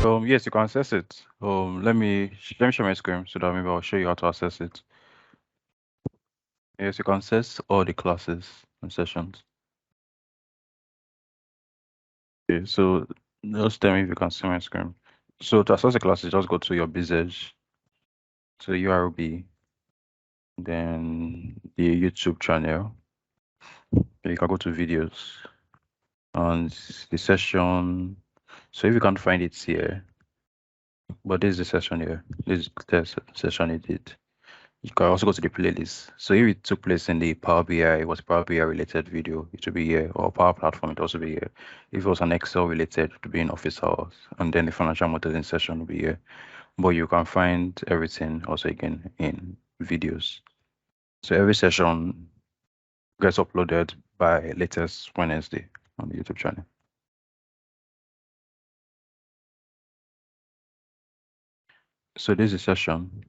Yes, you can access it. Let me share my screen so that maybe I'll show you how to access it. Yes, you can access all the classes and sessions. Okay, so just tell me if you can see my screen. So to access the classes, just go to your business, to URB, then the YouTube channel. You can go to videos and the session. So if you can't find it here, but this is the session here. This is the session it did. You can also go to the playlist. So if it took place in the Power BI, it was Power BI related video, it will be here, or Power Platform, it will also be here. If it was an Excel related, it will be in Office Hours, and then the financial modeling session will be here. But you can find everything also again in videos. So every session gets uploaded by latest Wednesday on the YouTube channel. So this is a session.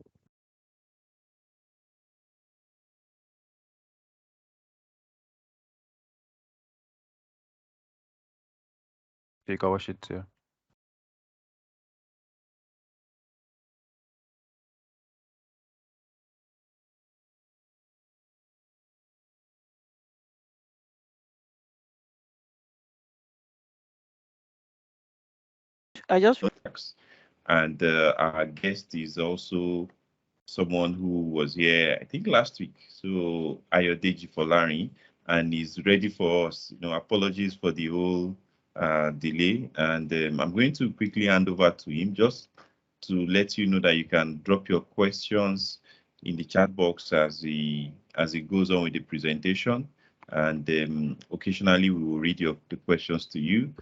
You can watch it here. I just And our guest is also someone who was here, I think, last week. So AYODEJI FOLARIN, and he's ready for us. Apologies for the whole delay. And I'm going to quickly hand over to him just to let you know that you can drop your questions in the chat box as he goes on with the presentation. And occasionally we will read the questions to you.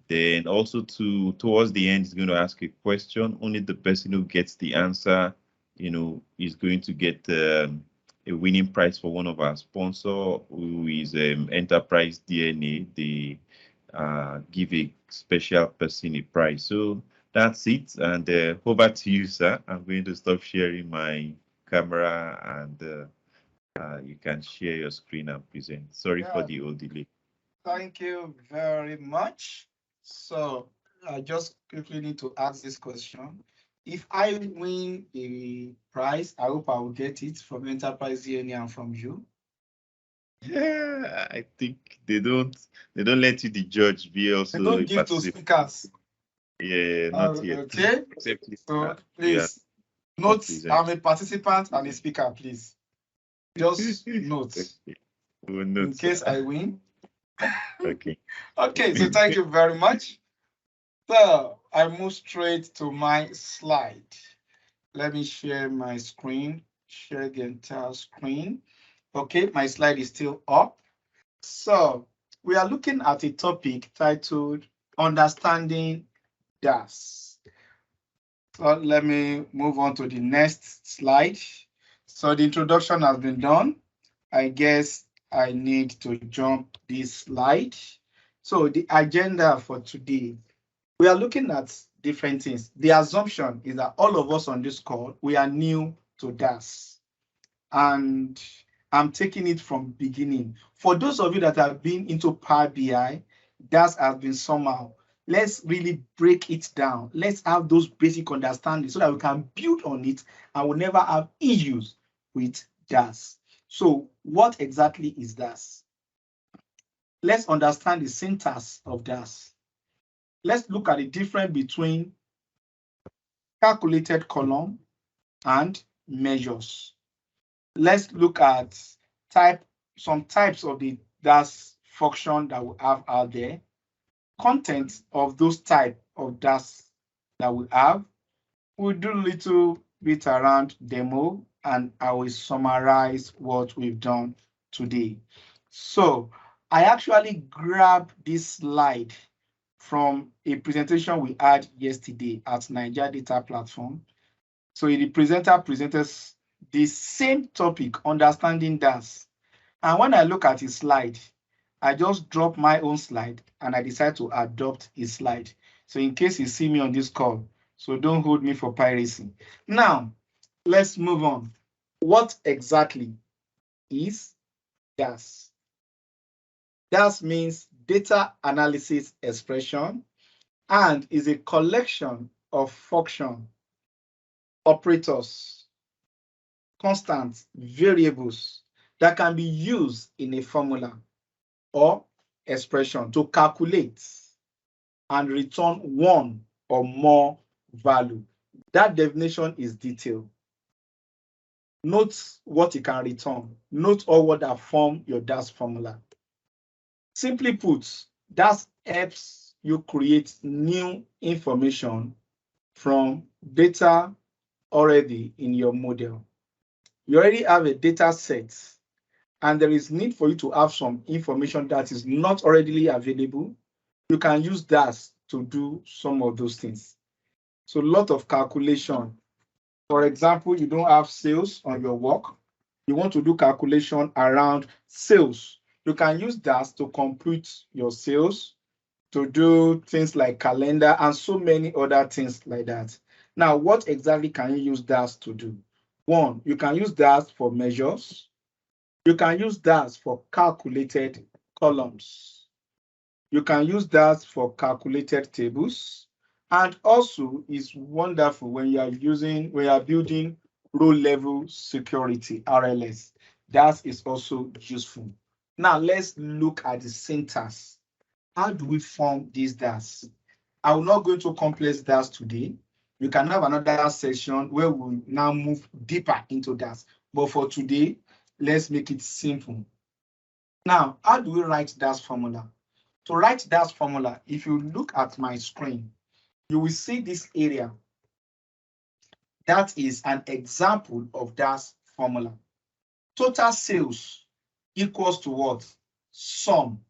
Then also towards the end, he's going to ask a question. Only the person who gets the answer, is going to get a winning prize for one of our sponsor, who is Enterprise DNA. They give a special person a prize. So that's it. And over to you, sir. I'm going to stop sharing my camera, and you can share your screen and present. Sorry for the old delay. Thank you very much. So I just quickly need to ask this question. If I win a prize, I hope I will get it from Enterprise DNA and from you. Yeah, I think they don't let you the judge be also They don't give to speakers. Yeah, not yet. Okay. Except so please note I'm a participant and a speaker, please. Just note. In case I win. Okay. Okay, so thank you very much. So I move straight to my slide. Let me share my screen, share the entire screen. Okay, my slide is still up. So we are looking at a topic titled Understanding DAX. So let me move on to the next slide. So the introduction has been done. I guess I need to jump this slide. So the agenda for today, we are looking at different things. The assumption is that all of us on this call, we are new to DAX. And I'm taking it from beginning. For those of you that have been into Power BI, DAX has been somehow. Let's really break it down. Let's have those basic understanding so that we can build on it and we'll never have issues with DAX. So what exactly is DAX? Let's understand the syntax of DAX. Let's look at the difference between calculated column and measures. Let's look at some types of the DAX function that we have out there, content of those type of DAX that we have. We'll do a little bit around demo, and I will summarize what we've done today. So I actually grabbed this slide from a presentation we had yesterday at Nigeria Data Platform. So the presenter presented the same topic, understanding DAX. And when I look at his slide, I just drop my own slide and I decide to adopt his slide. So in case you see me on this call, so don't hold me for piracy. Now, let's move on. What exactly is DAX? DAX means data analysis expression and is a collection of function, operators, constants, variables that can be used in a formula or expression to calculate and return one or more value. That definition is detailed. Note what it can return. Note all what that form your DAX formula. Simply put, DAX helps you create new information from data already in your model. You already have a data set, and there is need for you to have some information that is not already available. You can use DAX to do some of those things. So a lot of calculation. For example, you don't have sales on your work. You want to do calculation around sales. You can use DAX to compute your sales, to do things like calendar and so many other things like that. Now, what exactly can you use DAX to do? One, you can use DAX for measures. You can use DAX for calculated columns. You can use DAX for calculated tables. And also is wonderful when you are building row level security, RLS. DAX is also useful. Now let's look at the syntax. How do we form these DAX? I will not go into complex DAX today. We can have another session where we now move deeper into DAX. But for today, let's make it simple. Now, how do we write DAX formula? To write DAX formula, if you look at my screen, you will see this area. That is an example of DAX formula. Total sales equals to what? Sum.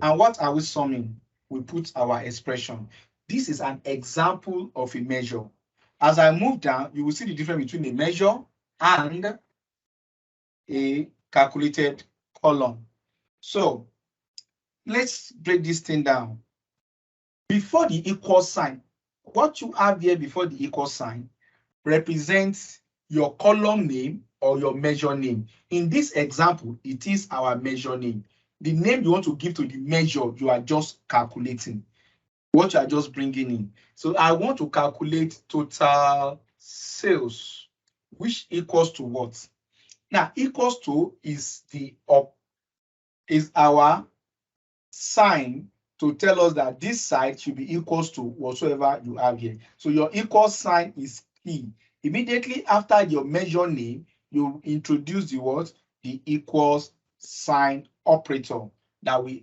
And what are we summing? We put our expression. This is an example of a measure. As I move down, you will see the difference between a measure and a calculated column. So let's break this thing down. Before the equal sign, what you have here before the equal sign represents your column name or your measure name. In this example, it is our measure name. The name you want to give to the measure you are just calculating, what you are just bringing in. So I want to calculate total sales, which equals to what? Now, equals to is our sign to tell us that this side should be equals to whatsoever you have here. So your equal sign is key. Immediately after your measure name, you introduce the what? The equals sign operator that will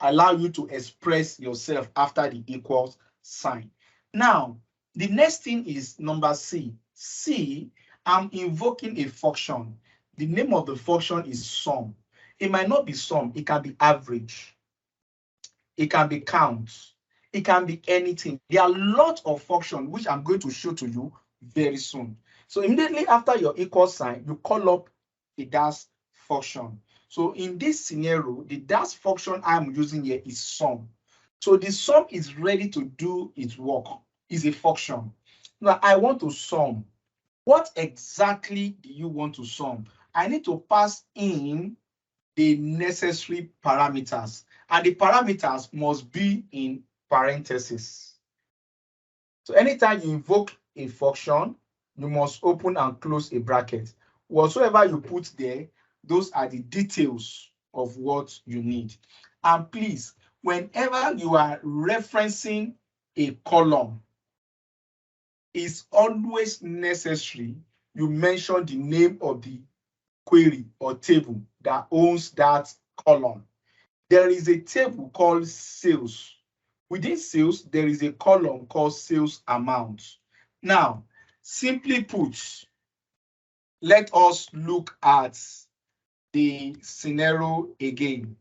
allow you to express yourself after the equals sign. Now, the next thing is number C. C, I'm invoking a function. The name of the function is sum. It might not be sum, it can be average. It can be count. It can be anything. There are lots of functions which I'm going to show to you very soon. So immediately after your equal sign, you call up a DAX function. So in this scenario, the DAX function I'm using here is sum. So the sum is ready to do its work. It's a function. Now I want to sum. What exactly do you want to sum? I need to pass in the necessary parameters, and the parameters must be in parentheses. So anytime you invoke a function, you must open and close a bracket. Whatsoever you put there, those are the details of what you need. And please, whenever you are referencing a column, it's always necessary you mention the name of the query or table that owns that column. There is a table called sales. Within sales, there is a column called sales amount. Now, simply put, let us look at the scenario again.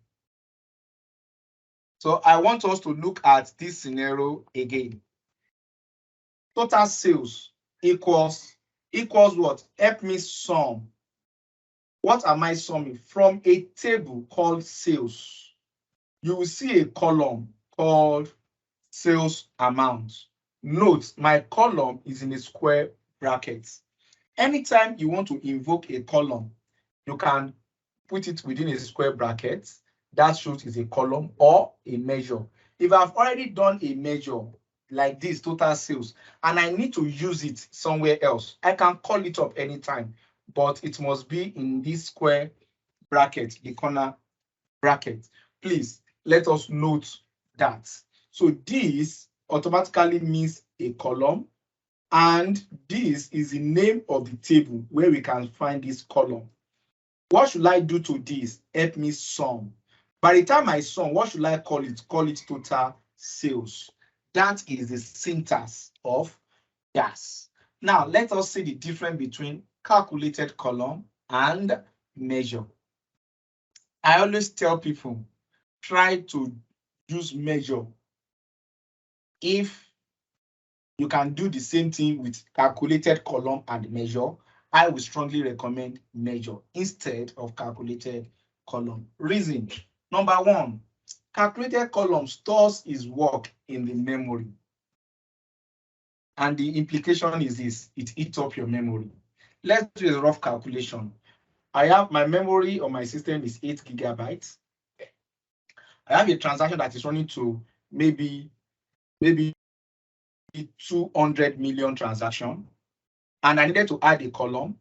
So I want us to look at this scenario again. Total sales equals what? Help me sum. What am I summing? From a table called sales, you will see a column called sales amount. Note, my column is in a square bracket. Anytime you want to invoke a column, you can put it within a square bracket. That shows is a column or a measure. If I've already done a measure, like this, total sales, and I need to use it somewhere else, I can call it up anytime, but it must be in this square bracket, the corner bracket. Please let us note that. So this automatically means a column, and this is the name of the table where we can find this column. What should I do to this? Help me sum. By the time I sum, what should I call it? Call it total sales. That is the syntax of DAX. Now, let us see the difference between calculated column and measure. I always tell people, try to use measure if you can do the same thing with calculated column and measure. I would strongly recommend measure instead of calculated column. Reason, number one, calculated column stores its work in the memory. And the implication is this, it eats up your memory. Let's do a rough calculation. I have my memory on my system is 8 gigabytes. I have a transaction that is running to maybe 200 million transaction, and I needed to add a column,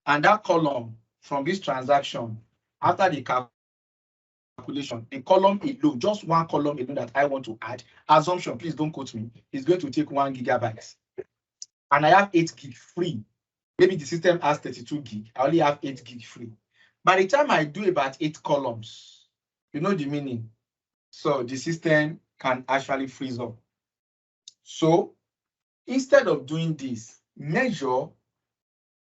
and that column from this transaction, after the calculation, the column alone, just one column alone that I want to add, assumption, please don't quote me, is going to take 1 gigabyte. And I have 8 gig free. Maybe the system has 32 gig. I only have 8 gig free. By the time I do about 8 columns, you know the meaning. So the system can actually freeze up. So instead of doing this, measure will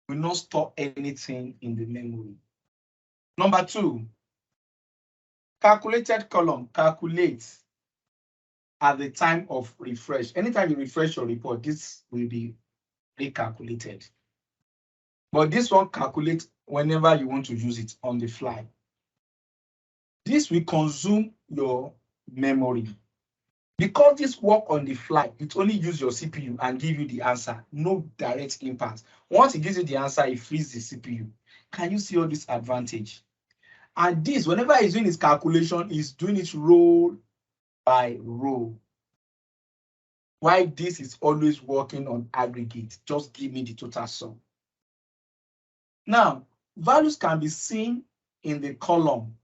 not store anything in the memory. Number two, calculated column calculates at the time of refresh. Anytime you refresh your report, this will be recalculated. But this one calculates whenever you want to use it on the fly. This will consume your memory. Because this work on the fly, it only use your CPU and give you the answer, no direct impact. Once it gives you the answer, it frees the CPU. Can you see all this advantage? And this, whenever he's doing his calculation, he's doing it row by row. Why this is always working on aggregate, just give me the total sum. Now, values can be seen in the column.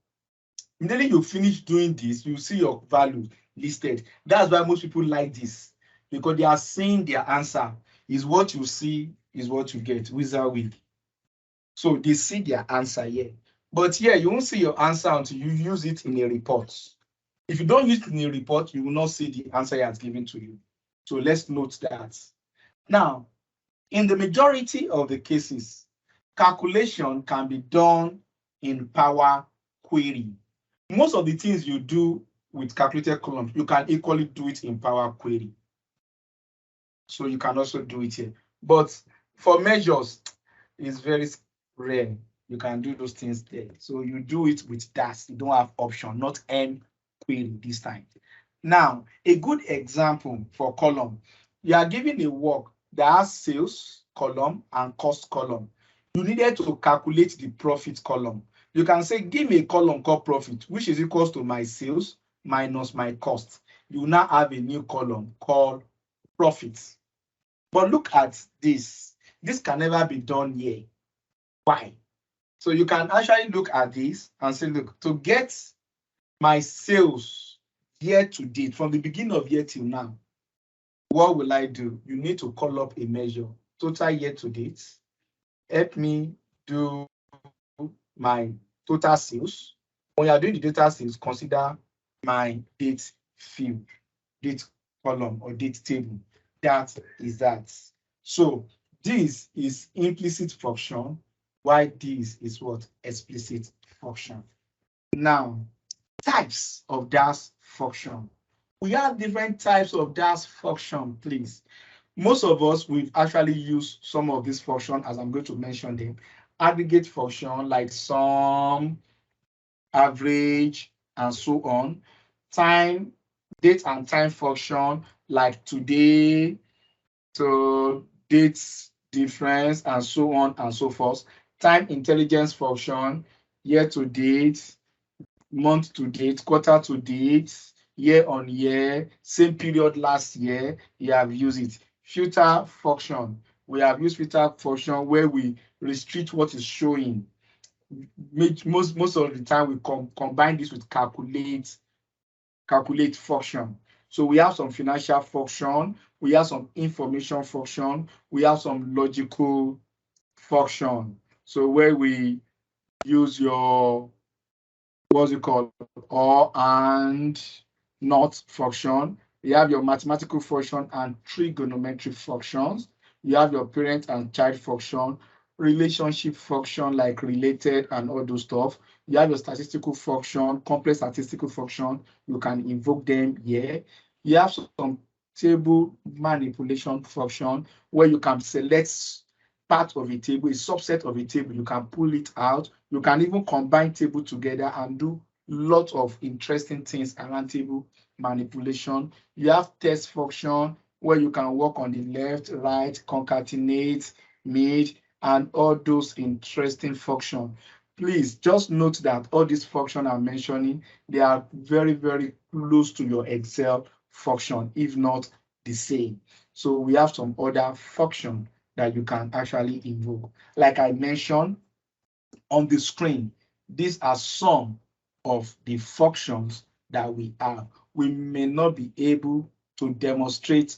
Immediately you finish doing this, you see your value listed. That's why most people like this, because they are seeing their answer. Is what you see, is what you get, wizard wheel. So they see their answer here. But here, you won't see your answer until you use it in a report. If you don't use it in a report, you will not see the answer he has given to you. So let's note that. Now, in the majority of the cases, calculation can be done in Power Query. Most of the things you do with calculated columns, you can equally do it in Power Query. So you can also do it here. But for measures, it's very rare. You can do those things there. So you do it with DAX. You don't have option, not M query this time. Now, a good example for column, you are given a work that has sales column and cost column. You needed to calculate the profit column. You can say, give me a column called profit, which is equals to my sales minus my cost. You now have a new column called profits. But look at this. This can never be done here. Why? So you can actually look at this and say, look, to get my sales year to date, from the beginning of year till now, what will I do? You need to call up a measure, total year to date. Help me do my total sales. When you are doing the total sales, consider my date field, date column or date table. That is that. So this is implicit function, while this is what? Explicit function. Now, types of DAX function. We have different types of DAX function, please. Most of us, we've actually used some of these functions, as I'm going to mention them. Aggregate function like sum, average, and so on. Time, date and time function like today, to dates difference, and so on and so forth. Time intelligence function, year to date, month to date, quarter to date, year on year, same period last year, you have used it. Filter function. We have used filter function where we restrict what is showing. Most of the time, we combine this with calculate function. So we have some financial function, we have some information function, we have some logical function. So where we use your, what's it called, or, and, not function. You have your mathematical function and trigonometric functions. You have your parent and child function, relationship function like related and all those stuff. You have your statistical function, complex statistical function. You can invoke them here. You have some table manipulation function where you can select part of a table, a subset of a table. You can pull it out. You can even combine table together and do lots of interesting things around table manipulation. You have test function where you can work on the left, right, concatenate, mid, and all those interesting functions. Please just note that all these functions I'm mentioning, they are very, very close to your Excel function, if not the same. So we have some other function that you can actually invoke. Like I mentioned on the screen, these are some of the functions that we have. We may not be able to demonstrate,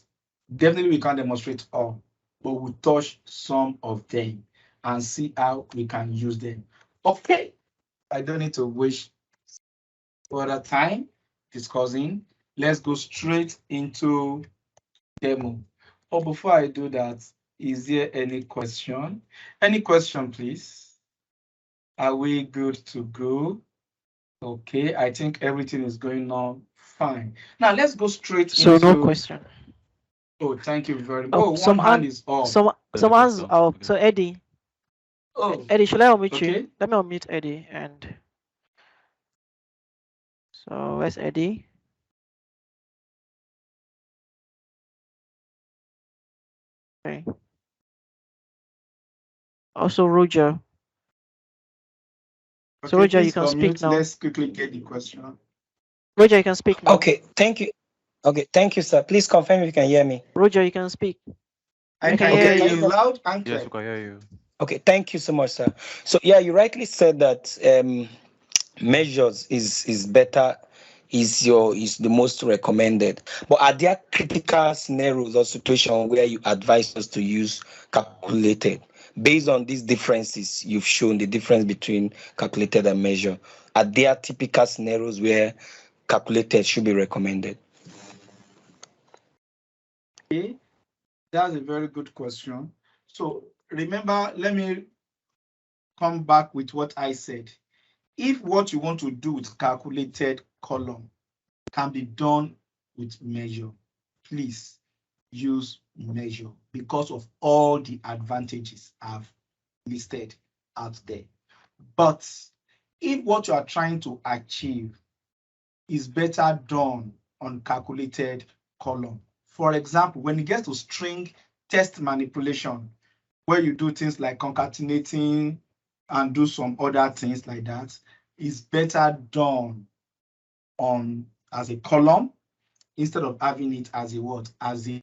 definitely we can't demonstrate all, but we'll touch some of them and see how we can use them. Okay, I don't need to waste further time discussing. Let's go straight into demo. Oh, before I do that, is there any question? Any question, please? Are we good to go? Okay, I think everything is going on fine. Now let's go straight So into. no question. Oh, thank you very much. Oh, Oh, one hand is up. Some hands are up. So Eddie. Oh, Eddie, should I unmute okay. you? Let me unmute Eddie and. So where's Eddie? Okay. Also Roger. So Okay, Roger, you please can speak unmute. now. Let's quickly get the question. Roger, you can speak now. Okay, thank you. Okay, thank you, sir. Please confirm if you can hear me. Roger, you can speak. I can can hear hear you. you loud and clear. Yes, we can hear you. Okay, thank you so much, sir. So yeah, you rightly said that measures is better, is the most recommended. But are there critical scenarios or situations where you advise us to use calculated? Based on these differences you've shown, the difference between calculated and measure, are there typical scenarios where calculated should be recommended? Okay, that's a very good question. So remember, let me come back with what I said. If what you want to do with calculated column can be done with measure, please use measure because of all the advantages I've listed out there. But if what you are trying to achieve is better done on calculated column, for example, when it gets to string test manipulation, where you do things like concatenating and do some other things like that, is better done on as a column instead of having it as a what? As a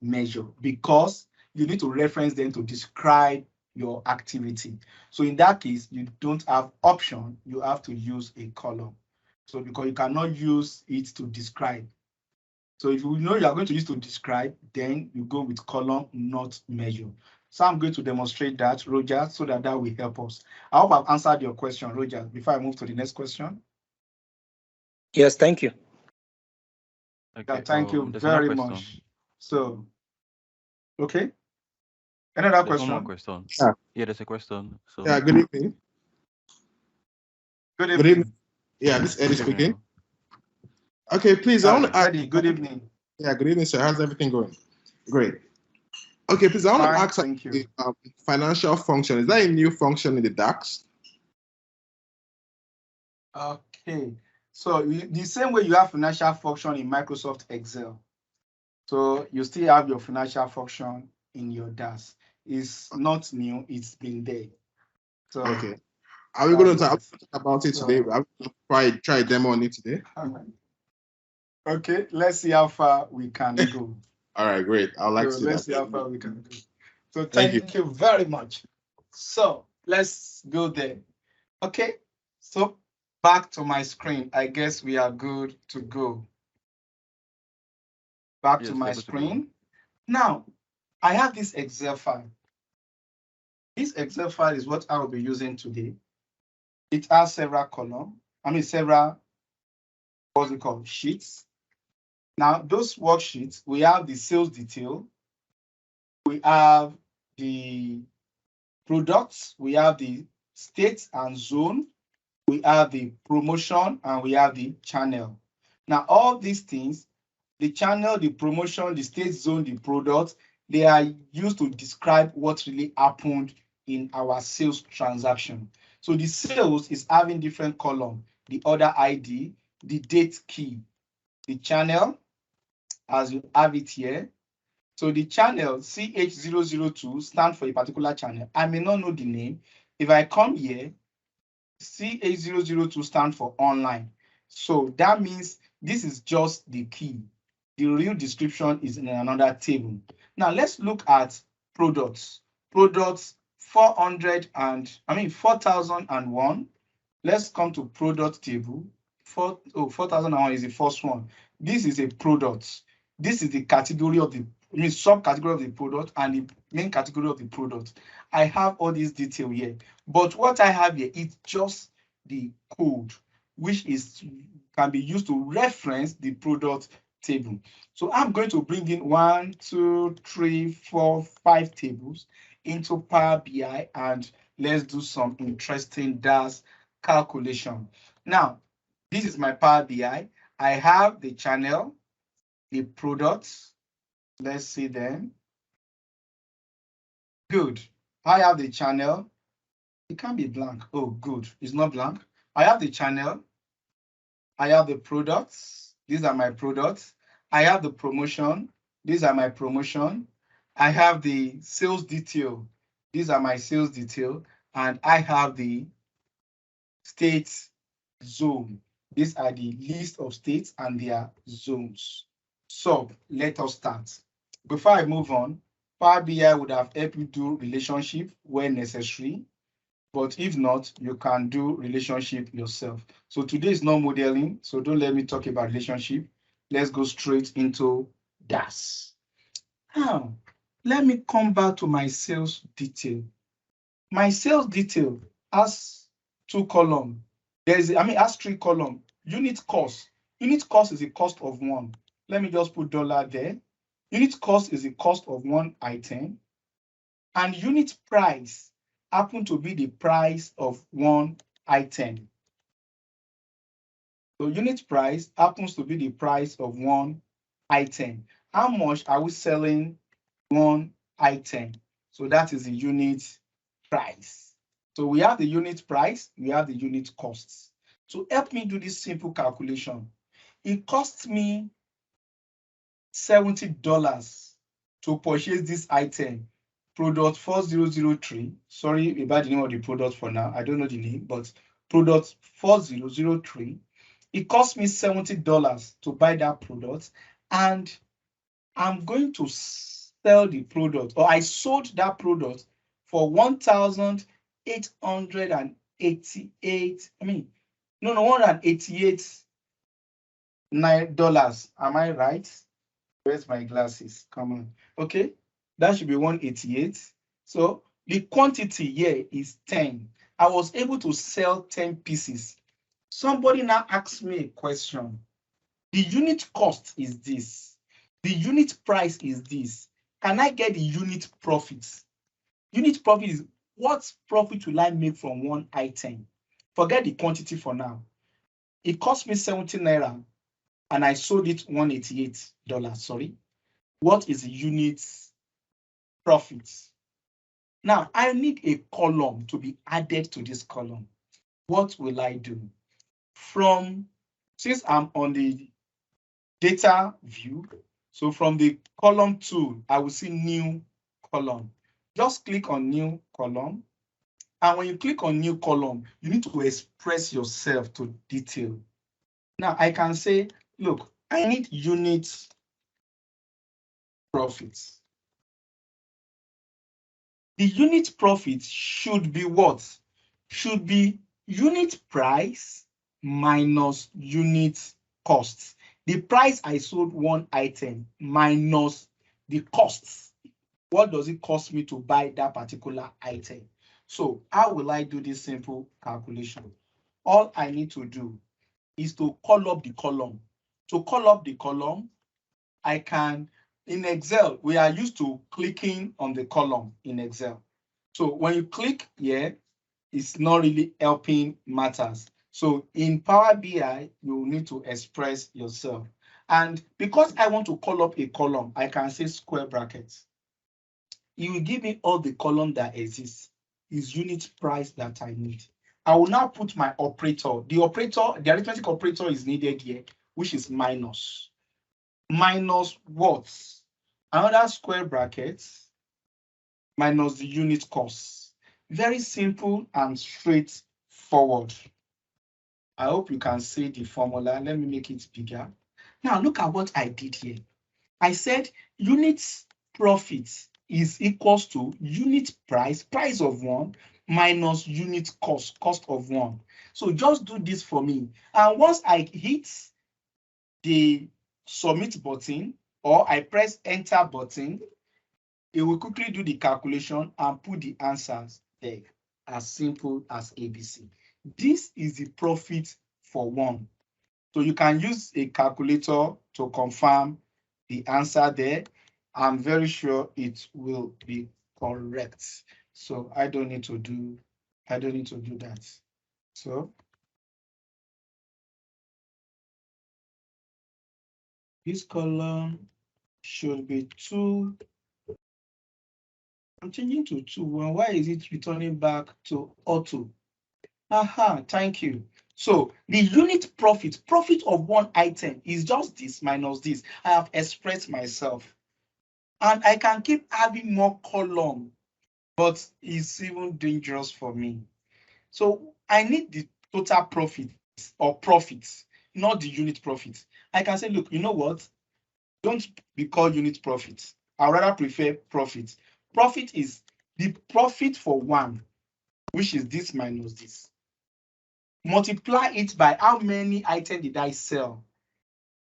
measure, because you need to reference them to describe your activity. So in that case, you don't have option, you have to use a column. So because you cannot use it to describe. So if you know you are going to use to describe, then you go with column, not measure. So I'm going to demonstrate that, Roger, so that will help us. I hope I've answered your question, Roger, before I move to the next question. Yes, thank you. Okay, Yeah, thank you there's another very question. much. So, okay. Another There's one more question? question. Yeah, there's a question. So Yeah, good evening. Good Good evening. evening. Yeah, this is Eddie good evening. speaking. Okay, please, I want to ask. Eddie, good evening. Yeah, good evening, sir. How's everything going? Great. Okay, please, I want to Fine, ask thank you. financial function. Is that a new function in the DAX? Okay, so the same way you have financial function in Microsoft Excel, so you still have your financial function in your DAX. It's not new, it's been there. So Okay. Are we going to that's talk about it today? So- Are we going to try a demo on it today? Okay, let's see how far we can go. All right, great. I'd like So to see let's that. see how far we can go. So Thank thank you very much. So let's go there. Okay, so back to my screen. I guess we are good to go. Back to Yes, my you're good to go. screen. Now, I have this Excel file. This Excel file is what I will be using today. It has several columns. Several, what's it called, sheets. Now, those worksheets, we have the sales detail, we have the products, we have the state and zone, we have the promotion, and we have the channel. Now, all these things, the channel, the promotion, the state zone, the product, they are used to describe what really happened in our sales transaction. So the sales is having different column, the order ID, the date key, the channel, as you have it here. So the channel CH002 stands for a particular channel. I may not know the name. If I come here, CH002 stands for online. So that means this is just the key. The real description is in another table. Now let's look at products. Products 4001. Let's come to product table. 4001 is the first one. This is a product. This is the category of the subcategory of the product and the main category of the product. I have all these detail here, but what I have here is just the code, which can be used to reference the product table. So I'm going to bring in 1, 2, 3, 4, 5 tables into Power BI, and let's do some interesting DAX calculation. Now, this is my Power BI. I have the channel, the products. Let's see them. Good. I have the channel. It can't be blank. Oh, good. It's not blank. I have the channel. I have the products. These are my products. I have the promotion. These are my promotion. I have the sales detail. These are my sales detail. And I have the state zone. These are the list of states and their zones. So let us start. Before I move on, Power BI would have helped you do relationship where necessary, but if not, you can do relationship yourself. So today is not modeling, so don't let me talk about relationship. Let's go straight into DAX. Now, let me come back to my sales detail. My sales detail has 2 columns. Has 3 columns. Unit cost. Unit cost is the cost of one. Let me just put dollar there. Unit cost is the cost of one item. And unit price happen to be the price of one item. So unit price happens to be the price of one item. How much are we selling one item? So that is the unit price. So we have the unit price, we have the unit costs. So help me do this simple calculation. It costs me $70 to purchase this item, product 4003. Sorry about the name of the product for now. I don't know the name, but product 4003. It cost me $70 to buy that product, and I'm going to sell the product, or I sold that product for $1,888. $188. Am I right? Where's my glasses? Come on. Okay, that should be 188. So the quantity here is 10. I was able to sell 10 pieces. Somebody now asks me a question. The unit cost is this. The unit price is this. Can I get the unit profits? Unit profit is what profit will I make from one item? Forget the quantity for now. It cost me 70 naira and I sold it $188. Sorry. What is the unit profit? Now, I need a column to be added to this column. What will I do? Since I'm on the data view, so from the column tool, I will see new column. Just click on new column. And when you click on new column, you need to express yourself to detail. Now I can say, look, I need unit profits. The unit profit should be what? Should be unit price minus unit costs. The price I sold one item minus the costs. What does it cost me to buy that particular item? So how will I do this simple calculation? All I need to do is to call up the column. To call up the column, I can, in Excel, we are used to clicking on the column in Excel. So when you click here, it's not really helping matters. So in Power BI, you need to express yourself. And because I want to call up a column, I can say square brackets. It will give me all the column that exists. Is unit price that I need. I will now put my operator. The arithmetic operator is needed here, which is minus. Minus what? Another square bracket minus the unit cost. Very simple and straightforward. I hope you can see the formula. Let me make it bigger. Now look at what I did here. I said unit profit is equals to unit price of one minus unit cost of one. So just do this for me. And once I hit the submit button or I press enter button, it will quickly do the calculation and put the answers there, as simple as ABC. This is the profit for one. So you can use a calculator to confirm the answer there. I'm very sure it will be correct. So I don't need to do that. So this column should be 2. I'm changing to 2. Well, why is it returning back to auto? Aha, thank you. So the unit profit of one item is just this minus this. I have expressed myself. And I can keep having more column, but it's even dangerous for me. So I need the total profit or profits, not the unit profit. I can say, look, you know what? Don't be called unit profit. I rather prefer profit. Profit is the profit for one, which is this minus this. Multiply it by how many items did I sell.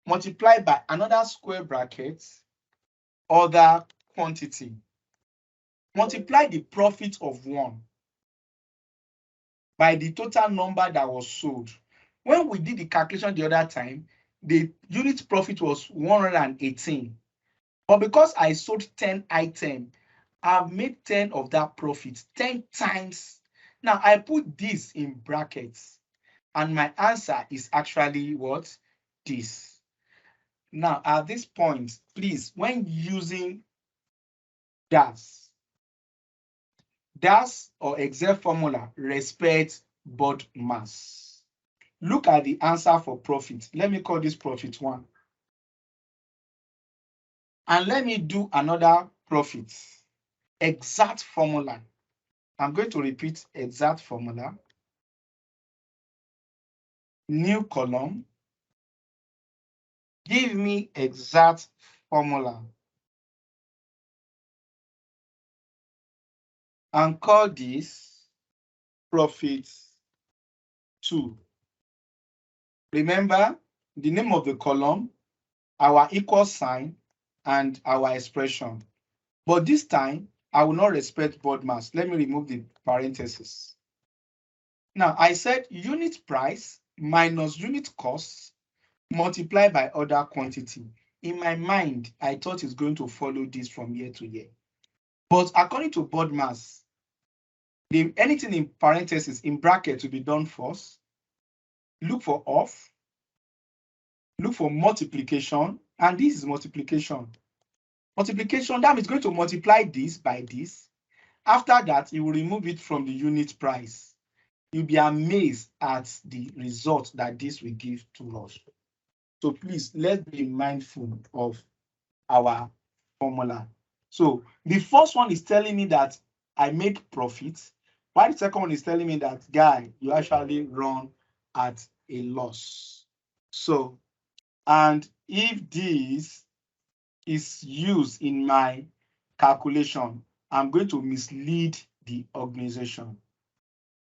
Multiply by another square bracket, other quantity. Multiply the profit of one by the total number that was sold. When we did the calculation the other time, the unit profit was 118. But because I sold 10 items, I've made 10 of that profit, 10 times. Now I put this in brackets, and my answer is actually what? This. Now at this point, please, when using DAX or Excel formula, respect board mass. Look at the answer for profit. Let me call this profit 1. And let me do another profit. Exact formula. I'm going to repeat exact formula. New column. Give me exact formula. And call this profit 2. Remember the name of the column, our equal sign, and our expression. But this time, I will not respect board mass. Let me remove the parentheses. Now, I said unit price minus unit costs multiplied by other quantity. In my mind, I thought it's going to follow this from year to year. But according to board mass, anything in parentheses, in bracket, to be done first. Look for off. Look for multiplication. And this is multiplication. Multiplication, that means going to multiply this by this. After that, you will remove it from the unit price. You'll be amazed at the result that this will give to us. So please, let's be mindful of our formula. So the first one is telling me that I make profit, while the second one is telling me that, guy, you actually run at a loss. So And if this is used in my calculation, I'm going to mislead the organization.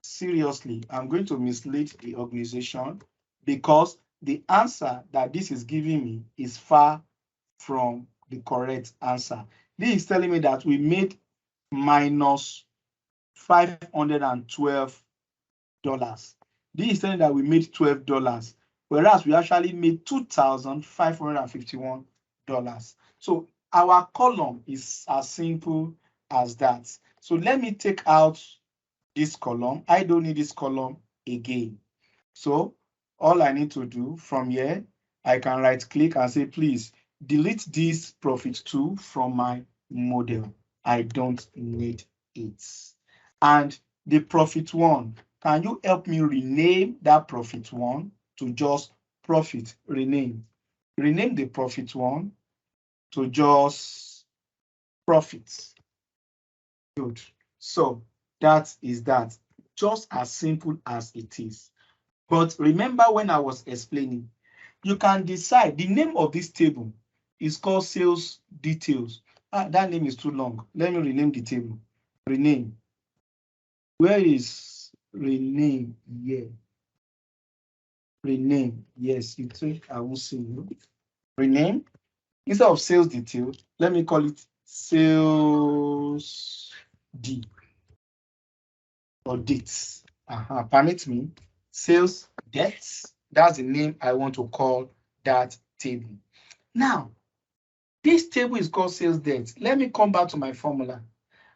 Seriously, I'm going to mislead the organization because the answer that this is giving me is far from the correct answer. This is telling me that we made minus $512. This is telling that we made $12, whereas we actually made $2,551. So our column is as simple as that. So let me take out this column. I don't need this column again. So all I need to do from here, I can right click and say, please delete this profit 2 from my model. I don't need it. And the profit 1, can you help me rename that profit 1 to just profit? Rename the profit 1 to just profits. Good. So that is that. Just as simple as it is. But remember when I was explaining, you can decide the name of this table is called sales details. That name is too long. Let me rename the table. Rename. Where is rename here? Rename. Yes, you think I will see you. Rename. Instead of sales detail, let me call it sales D or dates. Permit me. Sales dates. That's the name I want to call that table. Now, this table is called sales dates. Let me come back to my formula.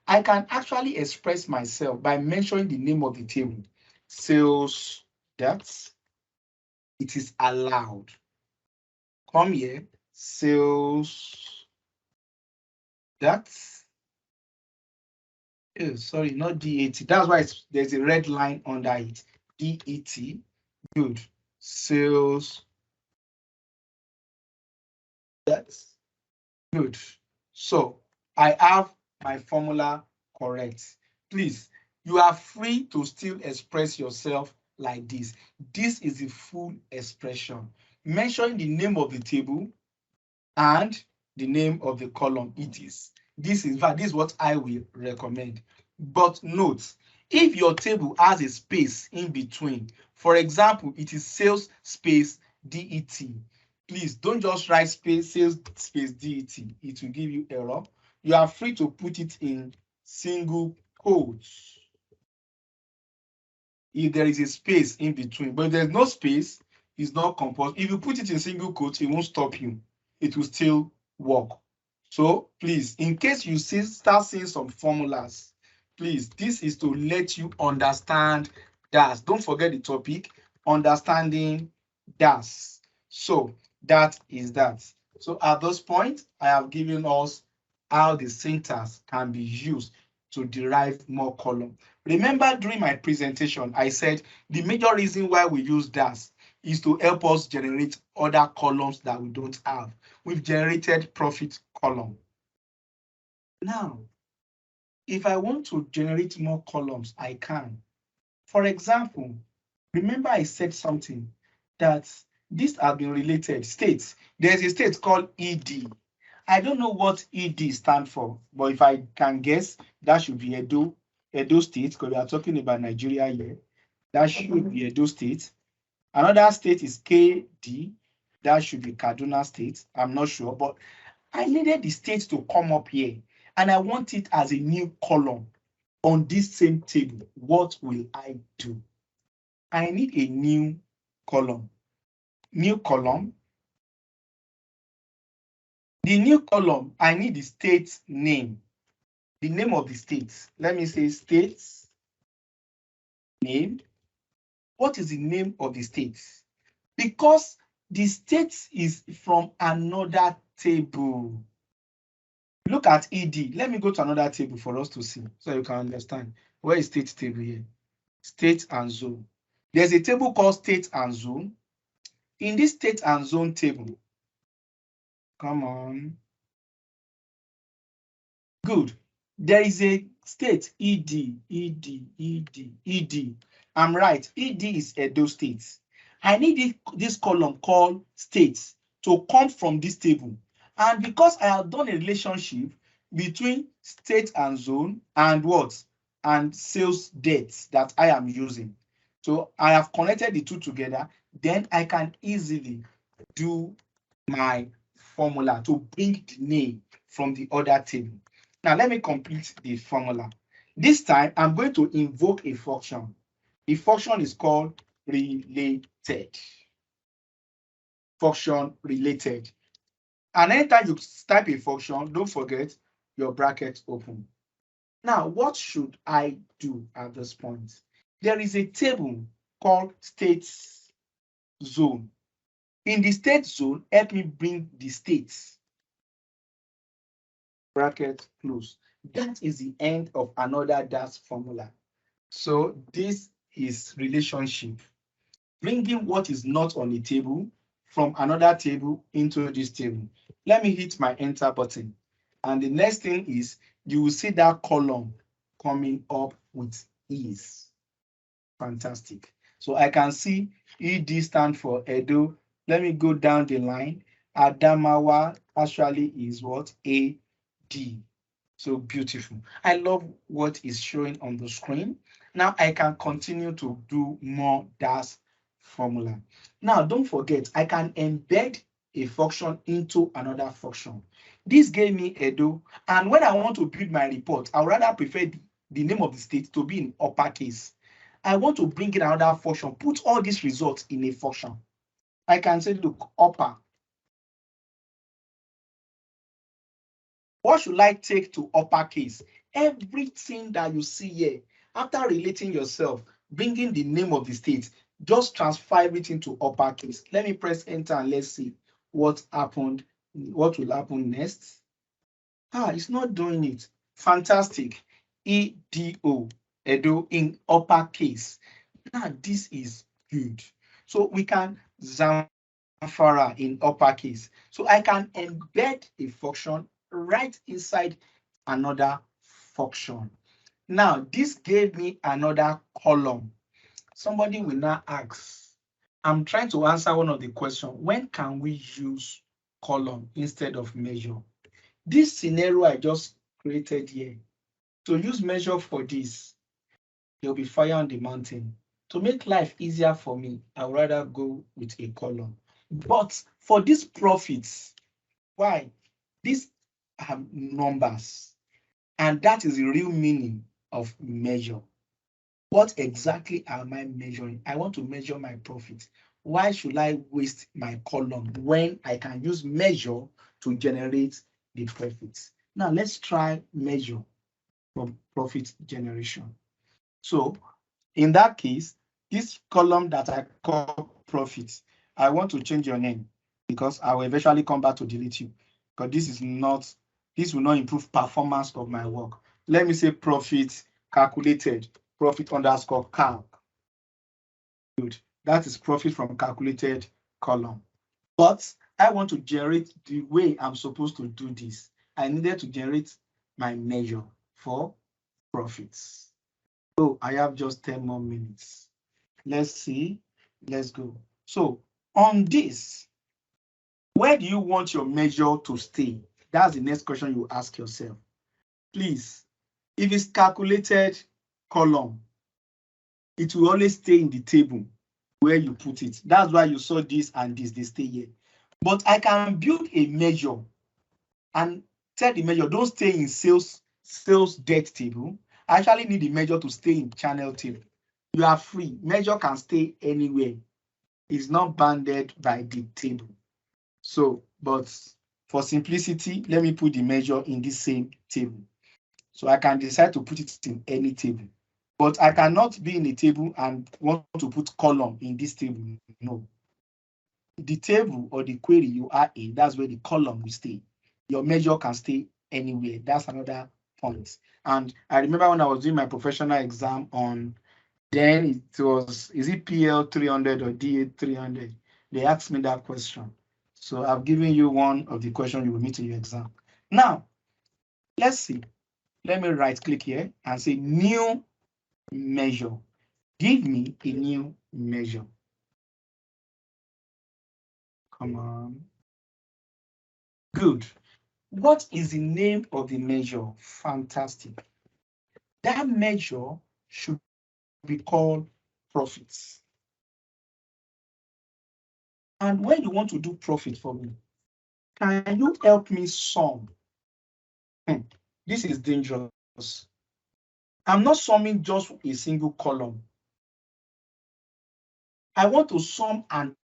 I can actually express myself by mentioning the name of the table. Sales dates. It is allowed. Come here. Sales dates. Oh, sorry, not DAT. That's why there's a red line under it. DET. Good. Sales. That's good. So I have my formula correct. Please, you are free to still express yourself like this. This is the full expression. Mention the name of the table and the name of the column it is. This is what I will recommend. But note, if your table has a space in between, for example, it is sales space DET. Please don't just write space sales space DET. It will give you error. You are free to put it in single quotes if there is a space in between. But if there's no space, it's not compulsory. If you put it in single quotes, it won't stop you. It will still work. So please, in case you start seeing some formulas, please, this is to let you understand DAS. Don't forget the topic, understanding DAS. So that is that. So at this point, I have given us how the syntax can be used to derive more column. Remember during my presentation, I said the major reason why we use DAS is to help us generate other columns that we don't have. We've generated profit column. Now, if I want to generate more columns, I can. For example, remember I said something that these have been related states. There's a state called ED. I don't know what ED stands for, but if I can guess, that should be Edo State, because we are talking about Nigeria here. That should be Edo State. Another state is KD. That should be Kaduna State. I'm not sure, but I needed the state to come up here, and I want it as a new column on this same table. What will I do? I need a new column. New column. The new column, I need the state name. The name of the state. Let me say states name. What is the name of the state? Because the state is from another table. Look at ED. Let me go to another table for us to see so you can understand. Where is state table here? State and zone. There's a table called state and zone. In this state and zone table, come on. Good. There is a state ED. I'm right. ED is Edo State. I need this column called states to come from this table. And because I have done a relationship between state and zone and what? And sales dates that I am using. So I have connected the two together, then I can easily do my formula to bring the name from the other table. Now let me complete the formula. This time I'm going to invoke a function. The function is called related. Function related. And anytime you type a function, don't forget your brackets open. Now, what should I do at this point? There is a table called states zone. In the state zone, help me bring the states. Bracket close. That is the end of another DAX formula. So this is relationship. Bringing what is not on the table from another table into this table. Let me hit my enter button. And the next thing is you will see that column coming up with ease. Fantastic. So I can see ED stand for Edo. Let me go down the line. Adamawa actually is what? AD. So beautiful. I love what is showing on the screen. Now I can continue to do more DAX formula. Now don't forget, I can embed a function into another function. This gave me Edo, and when I want to build my report, I would rather prefer the name of the state to be in uppercase. I want to bring in another function, put all these results in a function. I can say, look, upper. What should I take to uppercase? Everything that you see here, after relating yourself, bringing the name of the state, just transfer it into uppercase. Let me press enter and let's see what happened. What will happen next? It's not doing it. Fantastic. EDO, Edo in uppercase. Now this is good. So we can Zamfara in uppercase. So I can embed a function right inside another function. Now this gave me another column. Somebody will now ask, I'm trying to answer one of the questions. When can we use column instead of measure? This scenario I just created here, to use measure for this, there'll be fire on the mountain. To make life easier for me, I would rather go with a column. But for these profits, why? These are numbers. And that is the real meaning of measure. What exactly am I measuring? I want to measure my profit. Why should I waste my column when I can use measure to generate the profits? Now let's try measure for profit generation. So in that case, this column that I call profits, I want to change your name because I will eventually come back to delete you because this will not improve performance of my work. Let me say profit calculated, profit underscore calc. Good. That is profit from calculated column. But I want to generate the way I'm supposed to do this. I needed to generate my measure for profits. So I have just 10 more minutes. Let's see. Let's go. So on this, where do you want your measure to stay? That's the next question you ask yourself. Please, if it's calculated column, it will always stay in the table where you put it. That's why you saw this and this, they stay here. But I can build a measure and tell the measure, don't stay in sales debt table. I actually need the measure to stay in channel table. You are free. Measure can stay anywhere. It's not bounded by the table. So, but for simplicity, let me put the measure in the same table. So I can decide to put it in any table. But I cannot be in a table and want to put column in this table. No. The table or the query you are in, that's where the column will stay. Your measure can stay anywhere. That's another point. And I remember when I was doing my professional exam on, then it was, is it PL 300 or DA 300? They asked me that question. So I've given you one of the questions you will meet in your exam. Now, let's see. Let me right click here and say new measure. Give me a new measure. Come on. Good. What is the name of the measure? Fantastic. That measure should be called profits. And when you want to do profit for me, can you help me sum? This is dangerous. I'm not summing just a single column. I want to sum an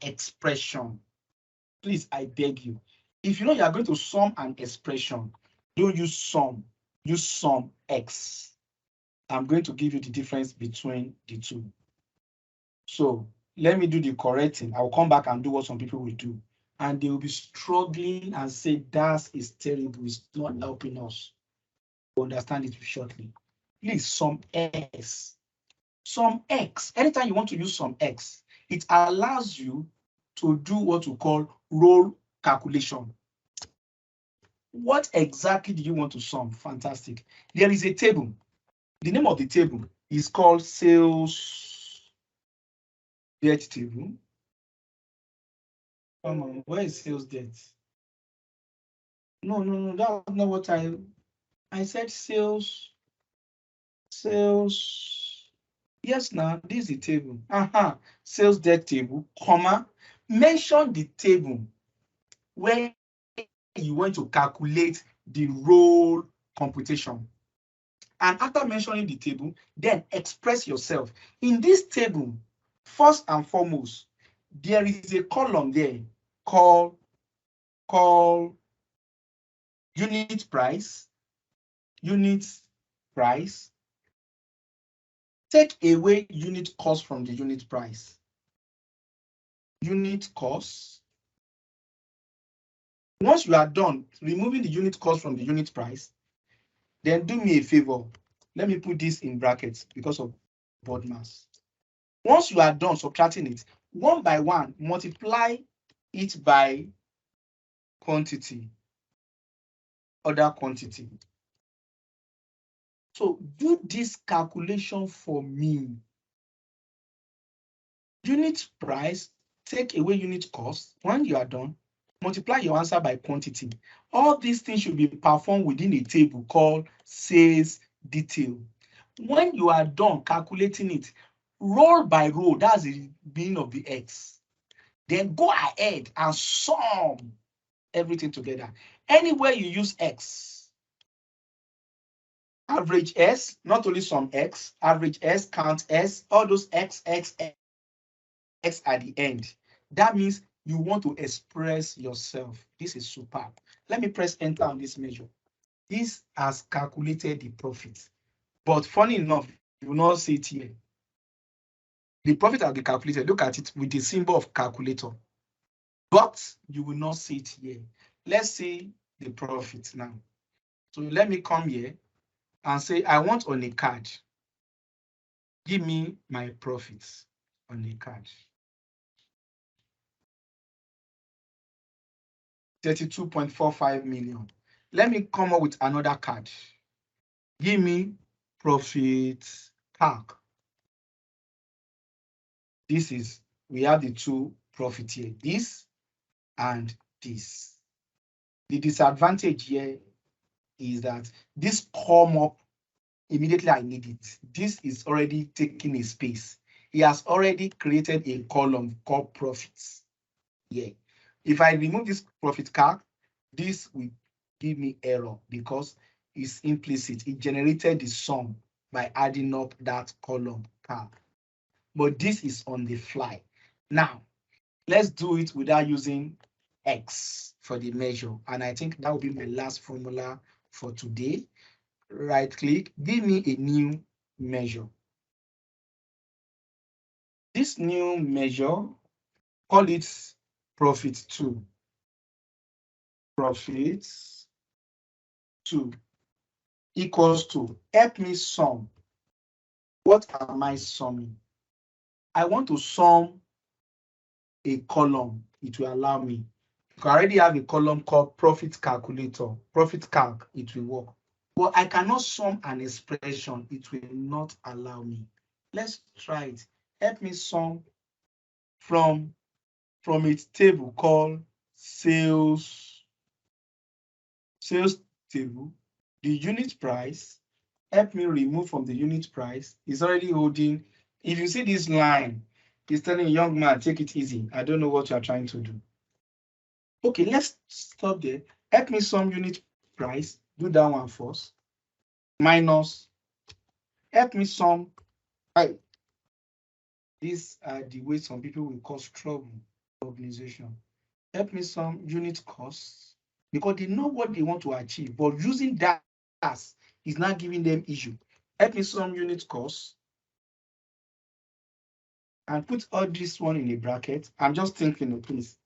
expression. Please, I beg you. If you know you are going to sum an expression, don't use sum, use sum X. I'm going to give you the difference between the two. So let me do the correcting. I'll come back and do what some people will do. And they will be struggling and say, DAX is terrible. It's not helping us. We'll understand it shortly. Please, sum X. Sum X. Anytime you want to use sum X, it allows you to do what we call role calculation. What exactly do you want to sum? Fantastic. There is a table. The name of the table is called sales debt table. Come on, where is sales debt? No, that's not what I said. Sales. Yes, now this is the table. Sales debt table, comma. Mention the table where you want to calculate the role computation. And after mentioning the table, then express yourself. In this table, first and foremost, there is a column there called unit price. Take away unit cost from the unit price. Unit cost. Once you are done removing the unit cost from the unit price, then do me a favor. Let me put this in brackets because of board mass. Once you are done subtracting it, one by one, multiply it by quantity, other quantity. So do this calculation for me. Unit price, take away unit cost. When you are done, multiply your answer by quantity. All these things should be performed within a table called sales detail. When you are done calculating it, row by row, that's the beginning of the X. Then go ahead and sum everything together. Anywhere you use X, average S, not only sum X, average S, count S, all those X at the end. That means you want to express yourself. This is superb. Let me press enter on this measure. This has calculated the profit. But funny enough, you will not see it here. The profit has been calculated. Look at it with the symbol of calculator. But you will not see it here. Let's see the profit now. So let me come here and say, I want on a card. Give me my profits on a card. 32.45 million. Let me come up with another card. Give me profit calc. This is, we have the two profit here, this and this. The disadvantage here is that this come up immediately I need it. This is already taking a space. He has already created a column called profits. Yeah. If I remove this profit calc, this will give me error because it's implicit. It generated the sum by adding up that column calc. But this is on the fly. Now, let's do it without using X for the measure. And I think that will be my last formula for today. Right click, give me a new measure. This new measure, call it profit 2. Profit 2 equals to, help me sum. What am I summing? I want to sum a column. It will allow me. I already have a column called profit calculator. Profit calc, it will work. But I cannot sum an expression. It will not allow me. Let's try it. Help me sum from its table called sales table, the unit price, help me remove from the unit price. It's already holding. If you see this line, it's telling young man, take it easy. I don't know what you are trying to do. Okay, let's stop there. Help me sum unit price. Do that one first. Minus. Help me sum. These are the way some people will cause trouble in the organization. Help me sum unit costs because they know what they want to achieve, but using that is not giving them issue. Help me sum unit costs and put all this one in a bracket. I'm just thinking of please.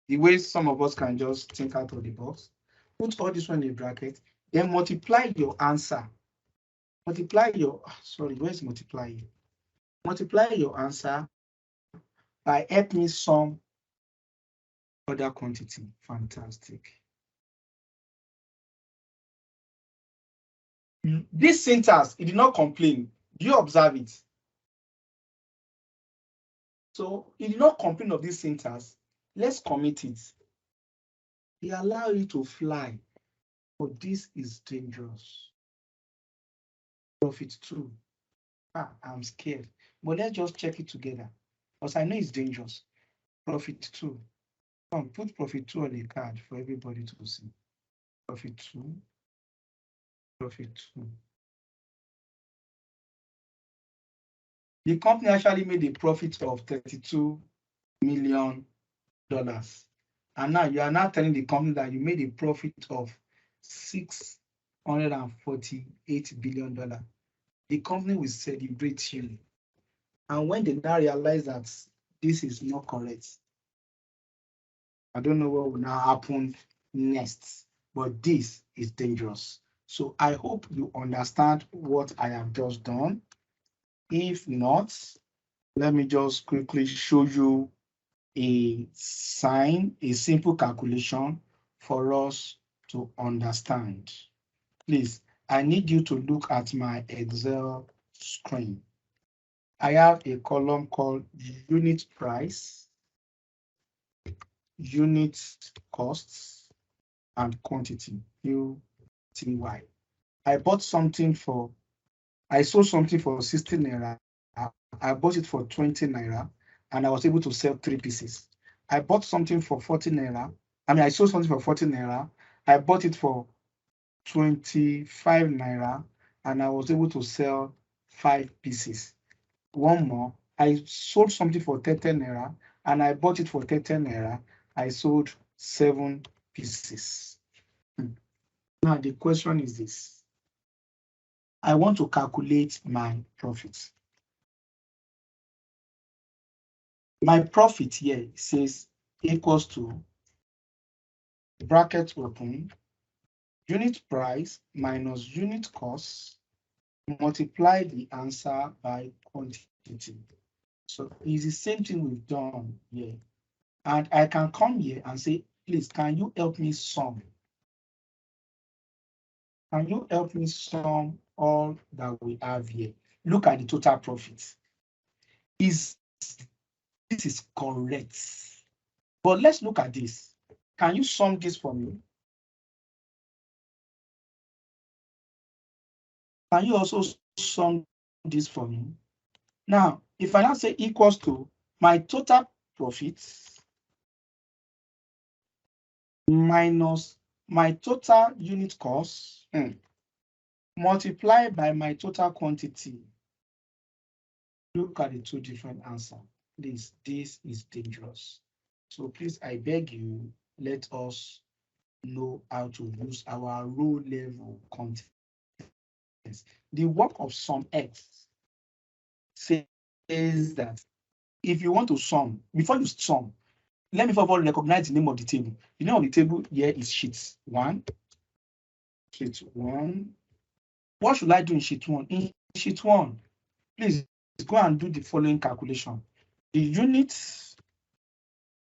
The way some of us can just think out of the box. Put all this one in a bracket, then multiply your answer. Multiply your, sorry, where's multiply? Multiply your answer by help me sum other quantity. Fantastic. This syntax, it did not complain. Do you observe it? So it did not complain of this syntax. Let's commit it. They allow you to fly, but this is dangerous. Profit 2. I'm scared. But let's just check it together. Because I know it's dangerous. Profit 2. Come, put profit 2 on a card for everybody to see. Profit 2. Profit 2. The company actually made a profit of $32 million. And now you are now telling the company that you made a profit of $648 billion. The company will celebrate you. And when they now realize that this is not correct, I don't know what will now happen next, but this is dangerous. So I hope you understand what I have just done. If not, let me just quickly show you a sign, a simple calculation for us to understand. Please, I need you to look at my Excel screen. I have a column called unit price, unit costs, and quantity, UTY. I bought something for, I sold something for 60 Naira. I bought it for 20 Naira, and I was able to sell 3 pieces. I bought something for 40 Naira. I sold something for 40 Naira. I bought it for 25 Naira, and I was able to sell 5 pieces. One more, I sold something for 30 Naira, and I bought it for 30 Naira. I sold 7 pieces. Now, the question is this. I want to calculate my profit. My profit here says equals to bracket open, unit price minus unit cost, multiply the answer by quantity. So it's the same thing we've done here. And I can come here and say, please, can you help me sum? Can you help me sum all that we have here? Look at the total profit. This is correct. But let's look at this. Can you sum this for me? Can you also sum this for me? Now, if I now say equals to my total profits minus my total unit cost multiplied by my total quantity, look at the 2 different answers. This is dangerous. So please, I beg you, let us know how to use our row level content. The work of sum X says that if you want to sum, before you sum, let me first of all recognize the name of the table. The name of the table here is sheet 1. Sheet 1. What should I do in sheet 1? In sheet 1, please go and do the following calculation. The unit